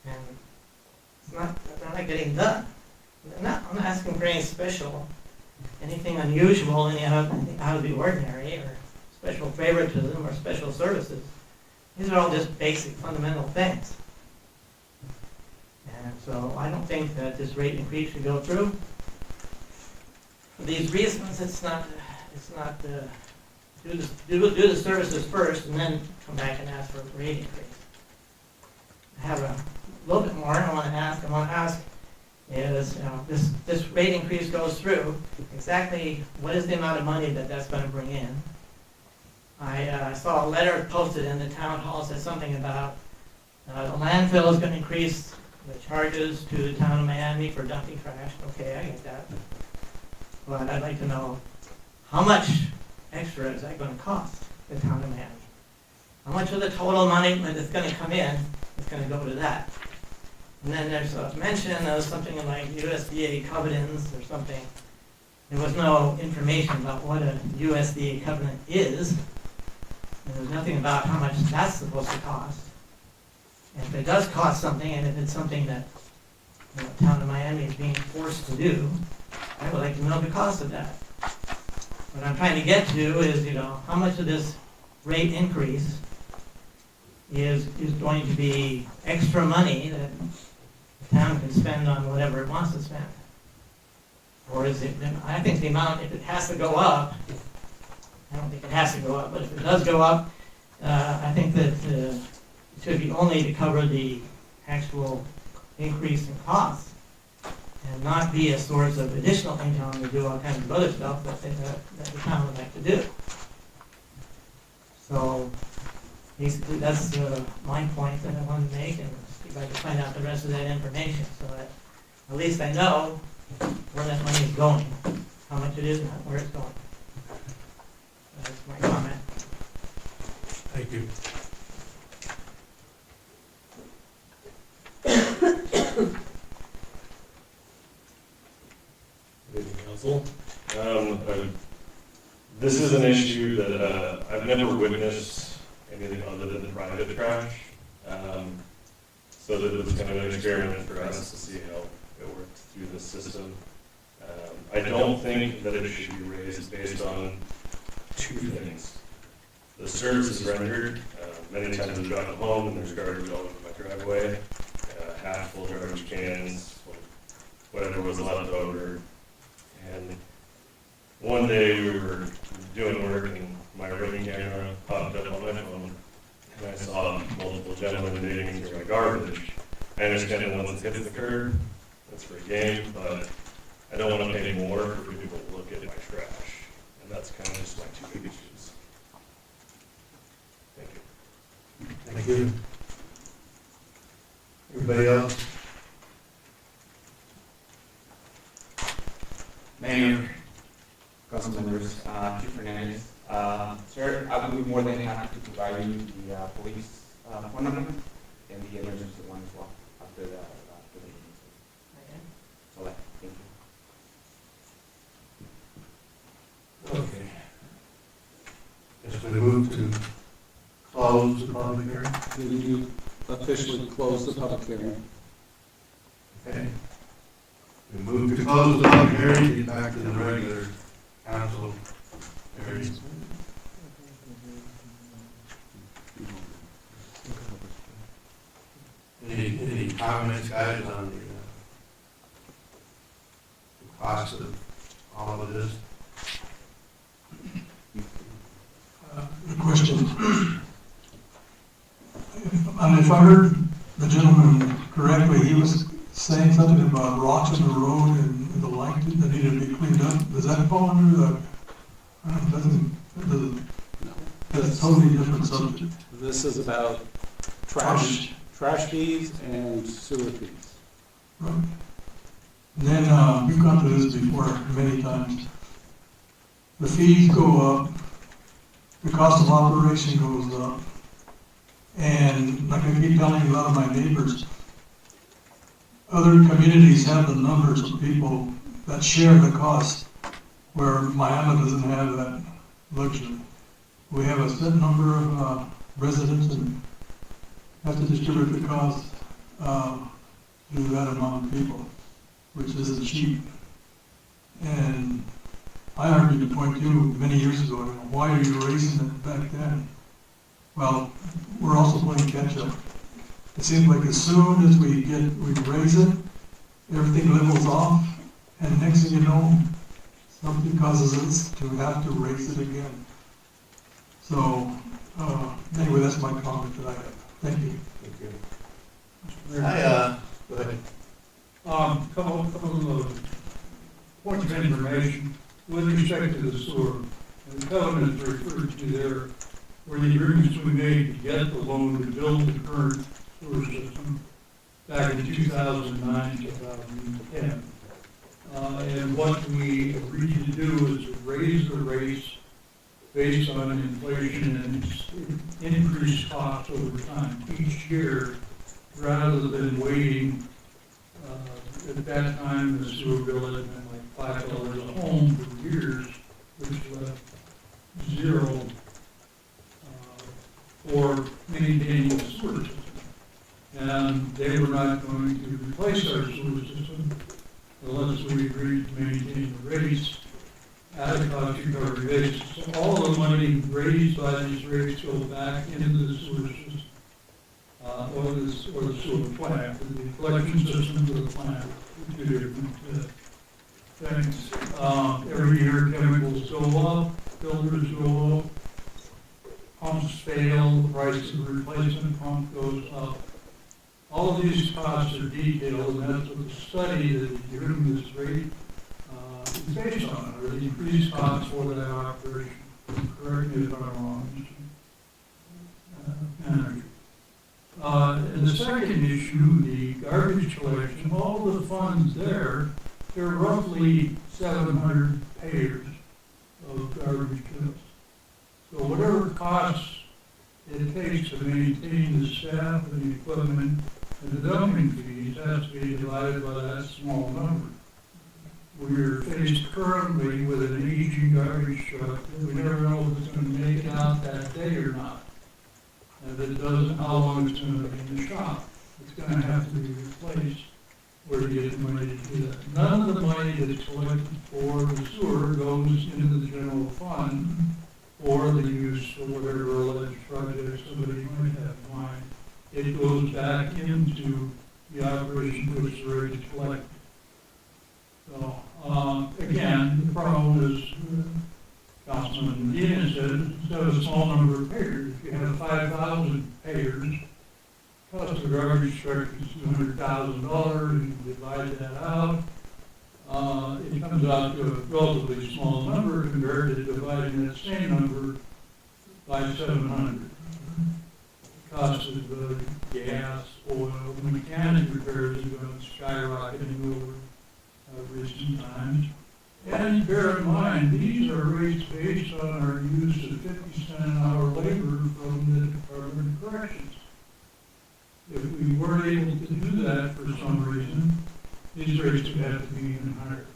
and they're not getting done. I'm not asking for any special, anything unusual, anything out of the ordinary, or special favoritism or special services. These are all just basic, fundamental things. And so I don't think that this rate increase should go through. For these reasons, it's not do the services first and then come back and ask for a rate increase. I have a little bit more I want to ask is, this rate increase goes through, exactly what is the amount of money that's going to bring in? I saw a letter posted in the town hall that said something about the landfill is going to increase the charges to the town of Miami for dumping trash. Okay, I get that. But I'd like to know how much extra is that going to cost the town of Miami? How much of the total money that's going to come in is going to go to that? And then there's a mention of something like USDA covenants or something. There was no information about what a USDA covenant is. There was nothing about how much that's supposed to cost. And if it does cost something, and if it's something that the town of Miami is being forced to do, I would like to know the cost of that. What I'm trying to get to is, how much of this rate increase is going to be extra money that the town can spend on whatever it wants to spend. Or is it, I think the amount, if it has to go up, I don't think it has to go up, but if it does go up, I think that it should be only to cover the actual increase in costs, and not be a source of additional income to do all kinds of other stuff that the town would like to do. So that's my point that I wanted to make, and see if I can find out the rest of that information so that at least I know where that money is going, how much it is and where it's going. That's my comment.
Thank you.
Good evening, Council. This is an issue that I've never witnessed anything other than private trash. So that it was kind of an experiment for us to see how it worked through the system. I don't think that it should be raised based on two things. The service is rendered. Many times I'm driving home and there's garbage all over my driveway, half full garbage cans, whatever was left over. And one day we were doing work and my ring camera popped up on my phone and I saw multiple gentlemen digging through my garbage. I understand that once it hits the curb, that's for a game, but I don't want to pay more for people to look at my trash. And that's kind of just my two issues. Thank you.
Thank you. Everybody else?
Mayor, council members, Chief Fernandez. Sir, I will be more than happy to provide you the police phone number and the emergency one as well after the meeting. So, thank you.
Okay. Guess we move to close the public hearing.
Did you officially close the public hearing?
Okay. We move to close the public hearing, get back to the regular council hearing. Any comments, guys, on the cost of all of this?
Good question. If I heard the gentleman correctly, he was saying something about rocks in the road and the like that needed to be cleaned up. Does that fall under the, that's a totally different subject.
This is about trash fees and sewer fees.
Right. And then, we've gone through this before many times. The fees go up, the cost of operation goes up, and like I keep telling a lot of my neighbors, other communities have the numbers of people that share the cost, where Miami doesn't have that luxury. We have a set number of residents and have to distribute the cost to that amount of people, which isn't cheap. And I argued the point too many years ago, why are you raising it back then? Well, we're also playing catch up. It seems like as soon as we raise it, everything levels off, and next thing you know, something causes us to have to raise it again. So, anyway, that's my comment that I have. Thank you.
Go ahead.
Couple of points of information with respect to the sewer. And the covenant referred to there were the agreements we made to get the loan to build the current sewer system back in 2009, 2010. And what we agreed to do is raise the rates based on inflation and increased costs over time each year, rather than waiting. At that time, the sewer bill had been like $5 a home for years, which left zero for maintaining the sewer system. And they were not going to replace our sewer system unless we agreed to maintain the rates at a cost recovery basis. So all the money raised by these rates go back into the sewer system, or the sewer plant, the collection system to the plant, two different things. Every year chemicals go up, filters go up, pumps fail, the price of the replacement pump goes up. All of these costs are detailed, and that's what the study that is given this rate is based on, or the increased costs for that operation. Correct me if I'm wrong, Mr. Manager. And the second issue, the garbage collection, all the funds there are roughly 700 payers of garbage bills. So whatever costs it takes to maintain the staff and the equipment and the dumping fees has to be divided by that small number. We're faced currently with an aging garbage truck that we never know if it's going to make it out that day or not. and if it doesn't, how long it's gonna be in the shop. It's gonna have to be replaced or to get money to do that. None of the money that's collected for the sewer goes into the general fund or the use of whatever alleged project somebody might have in mind. It goes back into the operation for which the rate is collected. So, again, the problem is, Councilman Medina said, instead of a small number of payers, if you have 5,000 payers, cost of garbage truck is $200,000, and you divide that out, it comes out to a relatively small number compared to dividing that same number by 700. The cost of gas, oil, mechanic repairs have been skyrocketing over recent times. And bear in mind, these are rates based on our use of 50 cent an hour labor from the Department of Corrections. If we weren't able to do that for some reason, these rates would have to be even higher.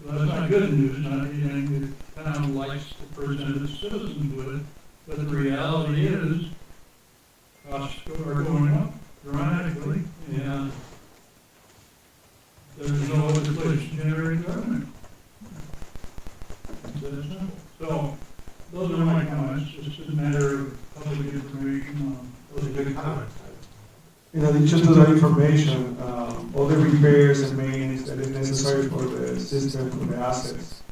So that's not good news, not anything that town likes to present its citizens with, but the reality is, costs are going up dramatically, and there's no other place to generate revenue. So, those are my comments, just a matter of public information.
Those are good comments.
In addition to that information, all the repairs and maintenance that is necessary for the system, for the assets.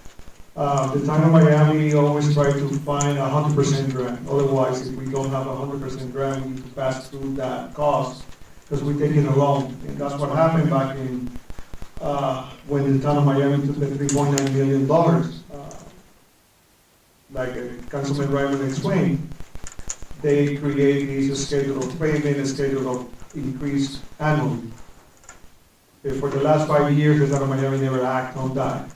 The town of Miami always try to find 100% grant. Otherwise, if we don't have 100% grant, we need to pass through that cost because we take it alone. And that's what happened back in when the town of Miami took the $3.9 million. Like Councilman Ryman explained, they create this schedule of payment, a schedule of increase annually. For the last 5 years, the town of Miami never acted on that.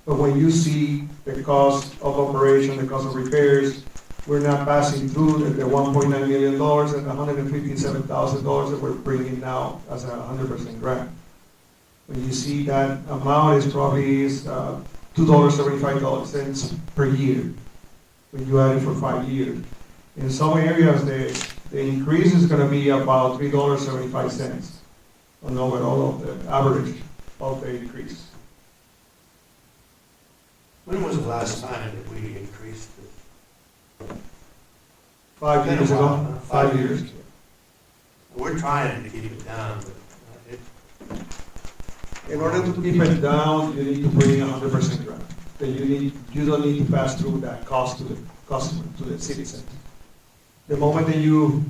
But when you see the cost of operation, the cost of repairs, we're not passing through the $1.9 million and $157,000 that we're bringing now as a 100% grant. When you see that amount is probably $2.75 per year when you add it for 5 years. In some areas, the increase is going to be about $3.75 on overall of the average of the increase.
When was the last time that we increased it?
5
Been a
years
while,
ago.
huh?
5 years.
We're trying to keep it down, but
In order to keep it down, you need to bring 100% grant. Then you don't need to pass through that cost to the customer, to the citizen. The moment that you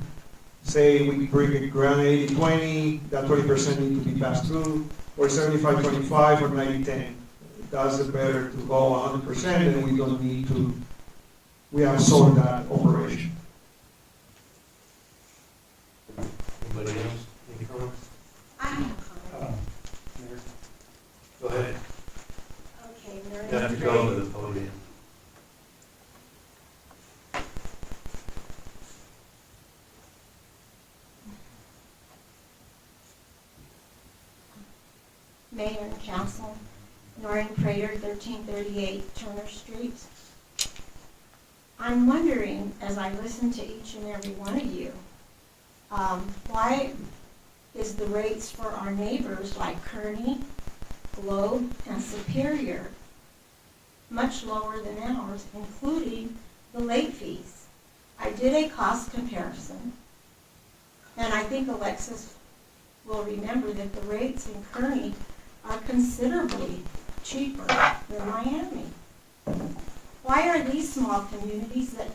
say we bring a grant 80-20, that 20% need to be passed through, or 75-25 or 90-10. That's better to go 100%, and we don't need to, we have solved that operation.
anybody else, any comments?
I have a comment.
Go ahead.
Okay,
You have to go to the podium.
Mayor and Council, Noreen Prater, 1338 Turner Street. I'm wondering, as I listen to each and every one of you, why is the rates for our neighbors like Kearney, Globe, and Superior much lower than ours, including the late fees? I did a cost comparison, and I think Alexis will remember that the rates in Kearney are considerably cheaper than Miami. Why are these small communities that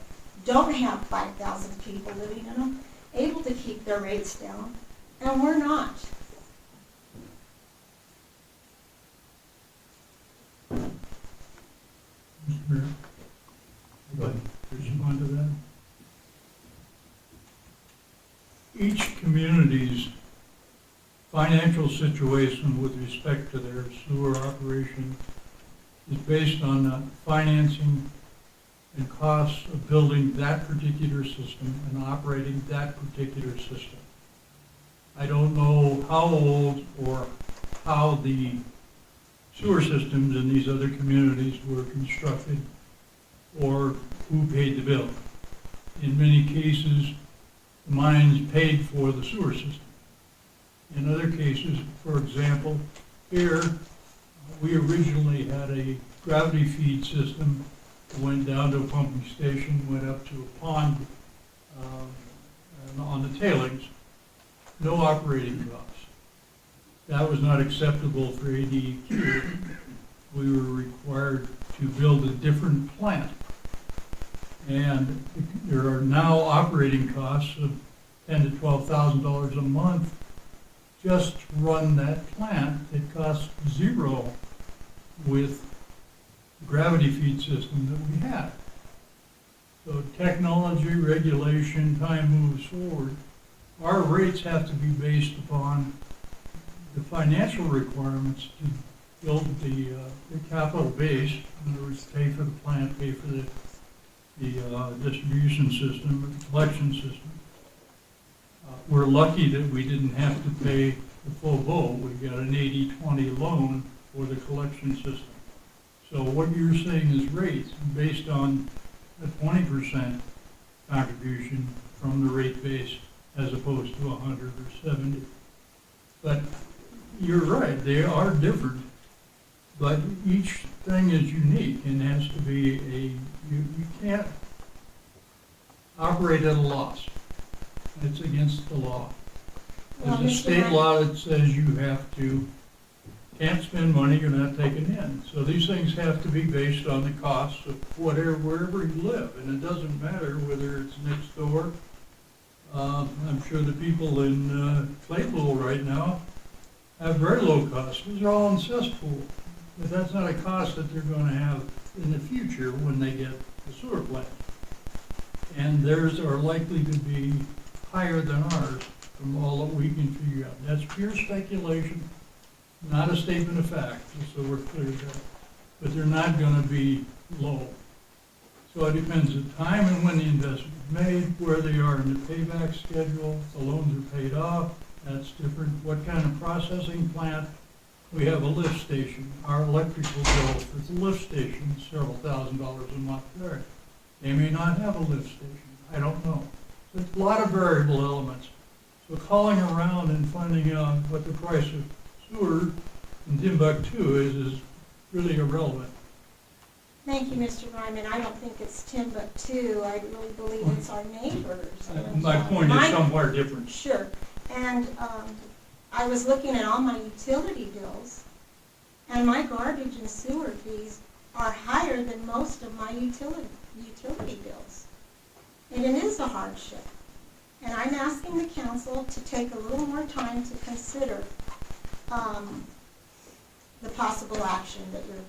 don't have 5,000 people living in them able to keep their rates down, and we're not?
Mr. Mayor, but respond to that. Each community's financial situation with respect to their sewer operation is based on the financing and costs of building that particular system and operating that particular system. I don't know how old or how the sewer systems in these other communities were constructed or who paid the bill. In many cases, the mines paid for the sewer system. In other cases, for example, here, we originally had a gravity feed system that went down to a pumping station, went up to a pond on the tailings, no operating costs. That was not acceptable for ADEQ. We were required to build a different plant. And there are now operating costs of $10,000 to $12,000 a month just to run that plant. It costs zero with the gravity feed system that we had. So technology, regulation, time moves forward. Our rates have to be based upon the financial requirements to build the capital base. In other words, pay for the plant, pay for the distribution system, or the collection system. We're lucky that we didn't have to pay the full boat. We got an 80-20 loan for the collection system. So what you're saying is rates based on a 20% contribution from the rate base as opposed to 100 or 70. But you're right, they are different. But each thing is unique and has to be you can't operate at a loss. It's against the law. There's a state law that says you can't spend money you're not taking in. So these things have to be based on the costs of wherever you live. And it doesn't matter whether it's next door. I'm sure the people in Claypool right now have very low costs. These are all in cesspool. But that's not a cost that they're going to have in the future when they get the sewer plant. And theirs are likely to be higher than ours from all that we can figure out. That's pure speculation, not a statement of fact, just so we're clear about it. But they're not going to be low. So it depends on time and when the investment is made, where they are in the payback schedule, the loans are paid off, that's different. What kind of processing plant? We have a lift station. Our electrical bill for the lift station is several $1,000s a month there. They may not have a lift station. I don't know. So it's a lot of variable elements. So calling around and finding out what the price of sewer in Timbuktu is really irrelevant.
Thank you, Mr. Ryman. I don't think it's Timbuktu. I really believe it's our neighbors.
My point is somewhere different.
Sure. And I was looking at all my utility bills, and my garbage and sewer fees are higher than most of my utility bills. And it is a hardship. And I'm asking the council to take a little more time to consider the possible action that you're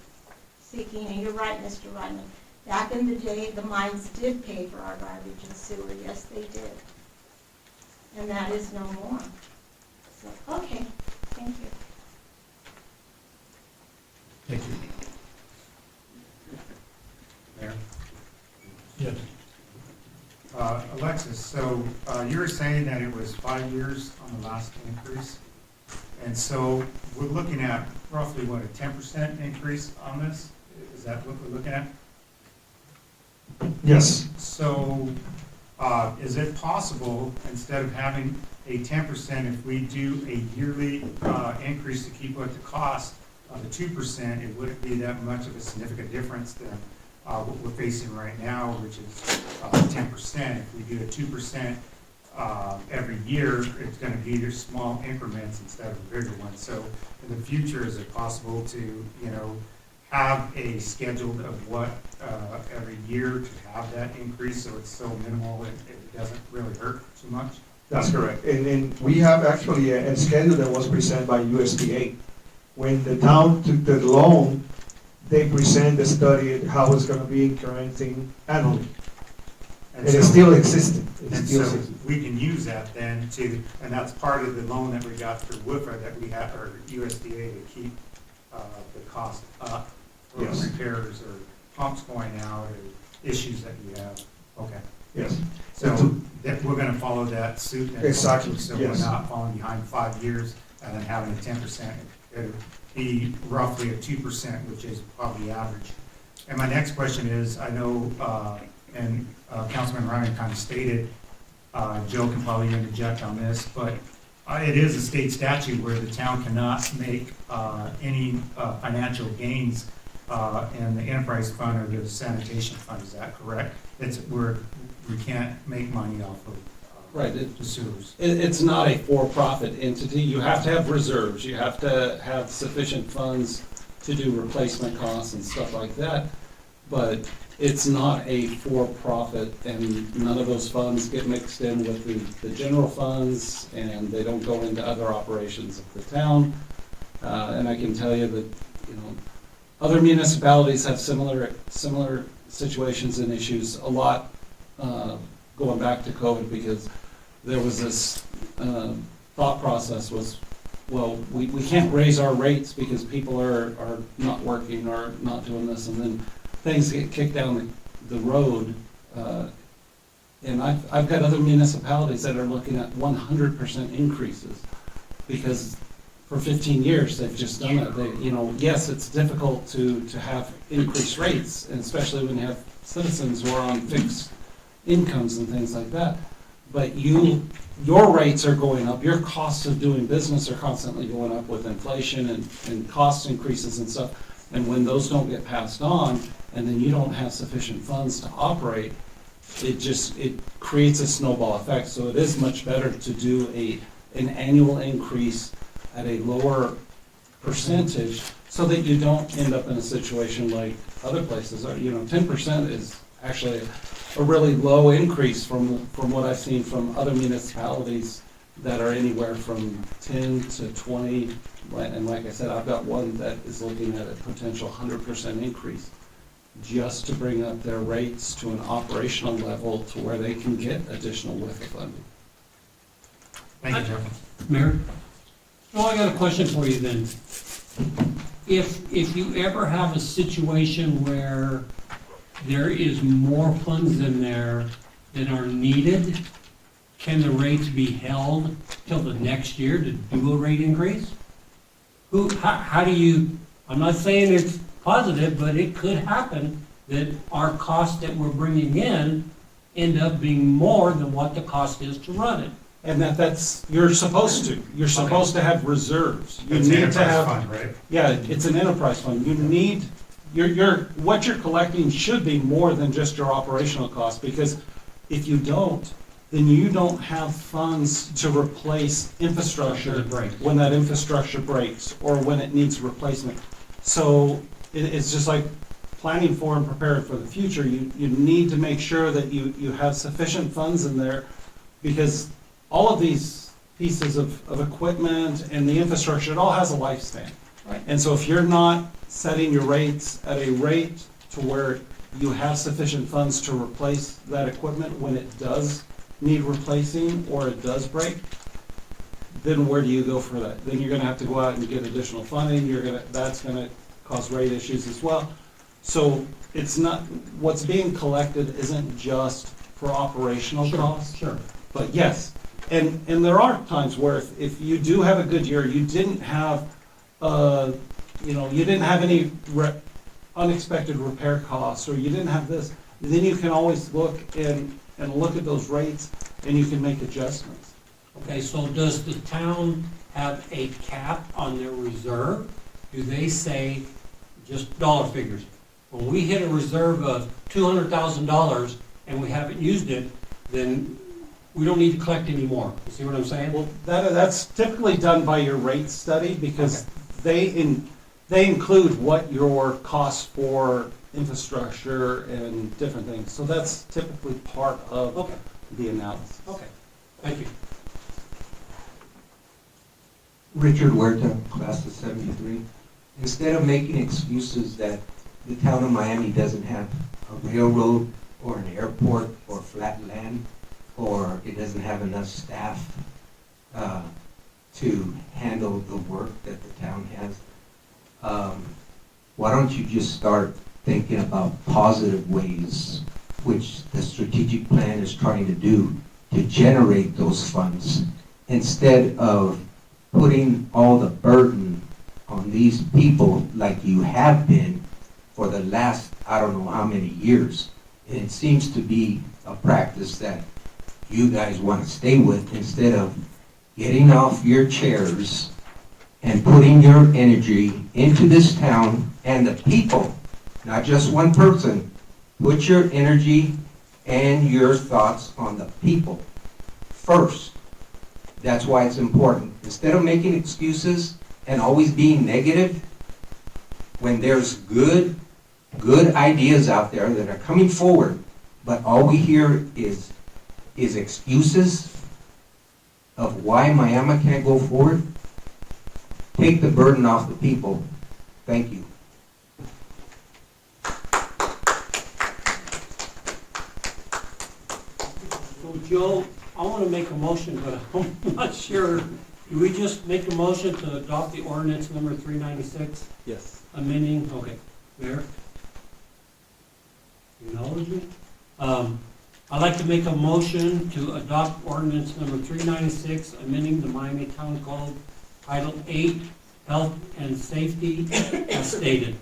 seeking. And you're right, Mr. Ryman. Back in the day, the mines did pay for our garbage and sewer. Yes, they did. And that is no more. So, okay, thank you.
Thank you.
Mayor?
Yes.
Alexis, so you were saying that it was 5 years on the last increase. And so we're looking at roughly, what, a 10% increase on this? Is that what we're looking at?
Yes.
So is it possible, instead of having a 10%, if we do a yearly increase to keep up the cost of the 2%, it wouldn't be that much of a significant difference than what we're facing right now, which is 10%. If we do a 2% every year, it's going to be just small increments instead of a bigger one. So in the future, is it possible to, have a schedule of what every year to have that increase so it's so minimal and it doesn't really hurt too much?
That's correct. And we have actually a schedule that was presented by USDA. When the town took the loan, they present the study how it's going to be incrementing annually. And it's still existing.
So we can use that then and that's part of the loan that we got through WIFA that we have, or USDA, to keep the cost up for repairs or pumps going out or issues that you have. Okay.
Yes.
So that we're going to follow that suit.
Exactly.
So we're not falling behind 5 years and then having a 10%. It'll be roughly a 2%, which is probably average. And my next question is, I know, and Councilman Ryan kind of stated, Joe can probably interject on this, but it is a state statute where the town cannot make any financial gains in the enterprise fund or the sanitation fund, is that correct? We can't make money off of
Right.
the sewers.
It's not a for-profit entity. You have to have reserves. You have to have sufficient funds to do replacement costs and stuff like that. But it's not a for-profit, and none of those funds get mixed in with the general funds, and they don't go into other operations of the town. And I can tell you that, other municipalities have similar situations and issues, a lot going back to COVID, because there was this thought process was, well, we can't raise our rates because people are not working or not doing this, and then things get kicked down the road. And I've got other municipalities that are looking at 100% increases, because for 15 years they've just done it. Yes, it's difficult to have increased rates, and especially when you have citizens who are on fixed incomes and things like that. But your rates are going up, your costs of doing business are constantly going up with inflation and cost increases and stuff. And when those don't get passed on, and then you don't have sufficient funds to operate, it creates a snowball effect. So it is much better to do an annual increase at a lower percentage, so that you don't end up in a situation like other places. 10% is actually a really low increase from what I've seen from other municipalities that are anywhere from 10 to 20. And like I said, I've got one that is looking at a potential 100% increase just to bring up their rates to an operational level to where they can get additional WIFA funding.
Thank you, Jeff.
Mayor? So I got a question for you then. If you ever have a situation where there is more funds in there than are needed, can the rates be held till the next year to do a rate increase? How do you, I'm not saying it's positive, but it could happen that our costs that we're bringing in end up being more than what the cost is to run it.
And you're supposed to. You're supposed to have reserves. You
It's an
need to
enterprise
have.
fund, right?
Yeah, it's an enterprise fund. You need, what you're collecting should be more than just your operational costs, because if you don't, then you don't have funds to replace infrastructure when that infrastructure breaks or when it needs replacement. So it's just like planning for and preparing for the future. You need to make sure that you have sufficient funds in there, because all of these pieces of equipment and the infrastructure, it all has a lifespan.
Right.
And so if you're not setting your rates at a rate to where you have sufficient funds to replace that equipment when it does need replacing or it does break, then where do you go for that? Then you're gonna have to go out and get additional funding, that's gonna cause rate issues as well. So it's not, what's being collected isn't just for operational costs.
Sure.
But yes, and there are times where if you do have a good year, you didn't have, you didn't have any unexpected repair costs, or you didn't have this, then you can always look and look at those rates, and you can make adjustments.
Okay, so does the town have a cap on their reserve? Do they say, just dollar figures, when we hit a reserve of $200,000 and we haven't used it, then we don't need to collect anymore? You see what I'm saying?
Well, that's typically done by your rate study, because they include what your costs for infrastructure and different things. So that's typically part of the analysis.
Okay, thank you.
Richard Huerta, class of 73. Instead of making excuses that the town of Miami doesn't have a railroad or an airport or flat land, or it doesn't have enough staff to handle the work that the town has, why don't you just start thinking about positive ways, which the strategic plan is trying to do, to generate those funds, instead of putting all the burden on these people like you have been for the last, I don't know how many years. It seems to be a practice that you guys want to stay with instead of getting off your chairs and putting your energy into this town and the people, not just one person. Put your energy and your thoughts on the people first. That's why it's important. Instead of making excuses and always being negative, when there's good ideas out there that are coming forward, but all we hear is excuses of why Miami can't go forward, take the burden off the people. Thank you.
So Joe, I want to make a motion, but I'm not sure. Do we just make a motion to adopt the ordinance number 396?
Yes.
Amending, okay, Mayor? Acknowledge me? I'd like to make a motion to adopt ordinance number 396, amending the Miami Town Code, Title 8, Health and Safety, as stated.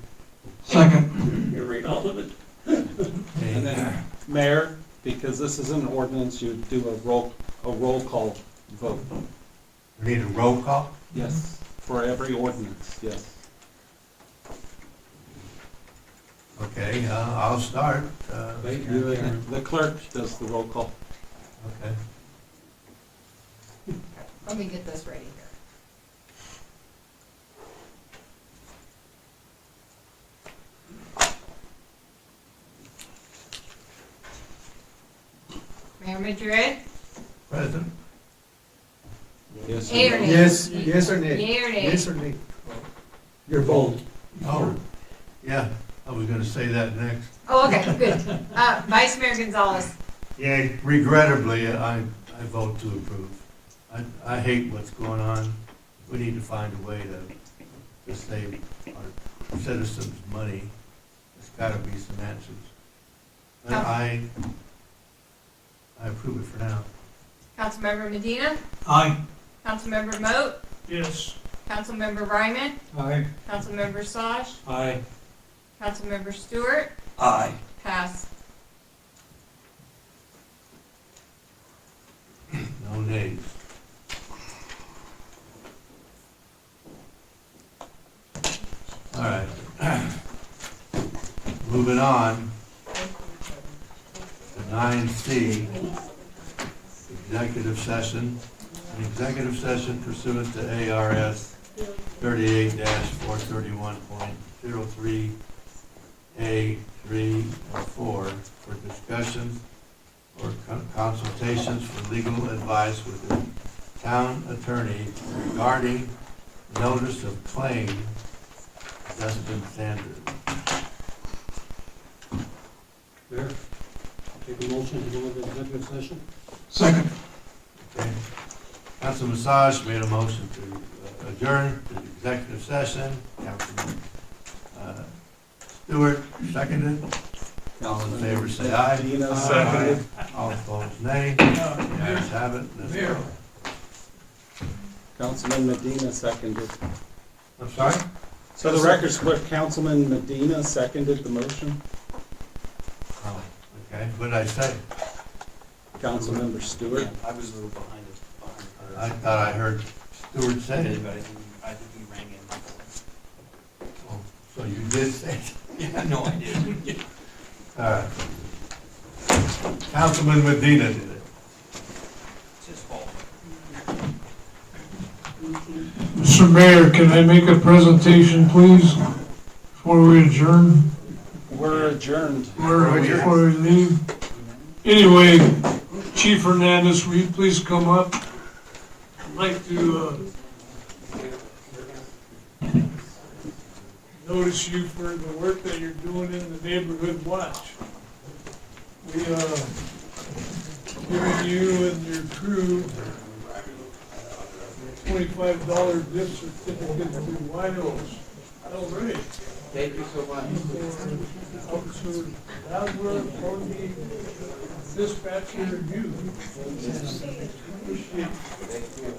Second.
You're right, all of it.
And then, Mayor, because this is an ordinance, you do a roll call vote.
We need a roll call?
Yes, for every ordinance, yes.
Okay, I'll start.
The clerk does the roll call.
Okay.
Let me get this ready here. Mayor Madrid?
Present.
Yes.
Yea or nay?
Yes or nay?
Yea or nay?
Yes or nay? Your vote.
Oh, yeah, I was gonna say that next.
Oh, okay, good. Vice Mayor Gonzalez?
Yeah, regrettably, I vote to approve. I hate what's going on. We need to find a way to save our citizens money. There's gotta be some answers. And I approve it for now.
Councilmember Medina?
Aye.
Councilmember Moat?
Yes.
Councilmember Ryman?
Aye.
Councilmember Saj?
Aye.
Councilmember Stewart?
Aye.
Pass.
No nays. All right. Moving on. To 9C, executive session. An executive session pursuant to ARS 38-431.03A3 and 4 for discussions or consultations for legal advice with the town attorney regarding notice of claim, Justin Sanders.
Mayor, take a motion to go into executive session?
Second.
Okay. Council Massage made a motion to adjourn to the executive session. Councilman Stewart seconded. All in favor, say aye.
Medina
seconded. All opposed, nay. The ayes have it. Let's go.
Councilman Medina seconded.
I'm sorry?
So the record's clear, Councilman Medina seconded the motion.
Oh, okay. What did I say?
Councilmember Stewart.
I was a little behind it.
I thought I heard Stewart say it.
But I think you rang in.
Oh, so you did say it?
Yeah, no, I did.
All right. Councilman Medina did it.
It's his fault.
Mr. Mayor, can I make a presentation, please, before we adjourn?
We're adjourned.
Before we leave? Anyway, Chief Hernandez, will you please come up? I'd like to notice you for the work that you're doing in the neighborhood watch. We giving you and your crew $25 gift certificate to Winos. All right.
Thank you so much.
Officer Hasler, Courtney, dispatcher, and you. Appreciate it.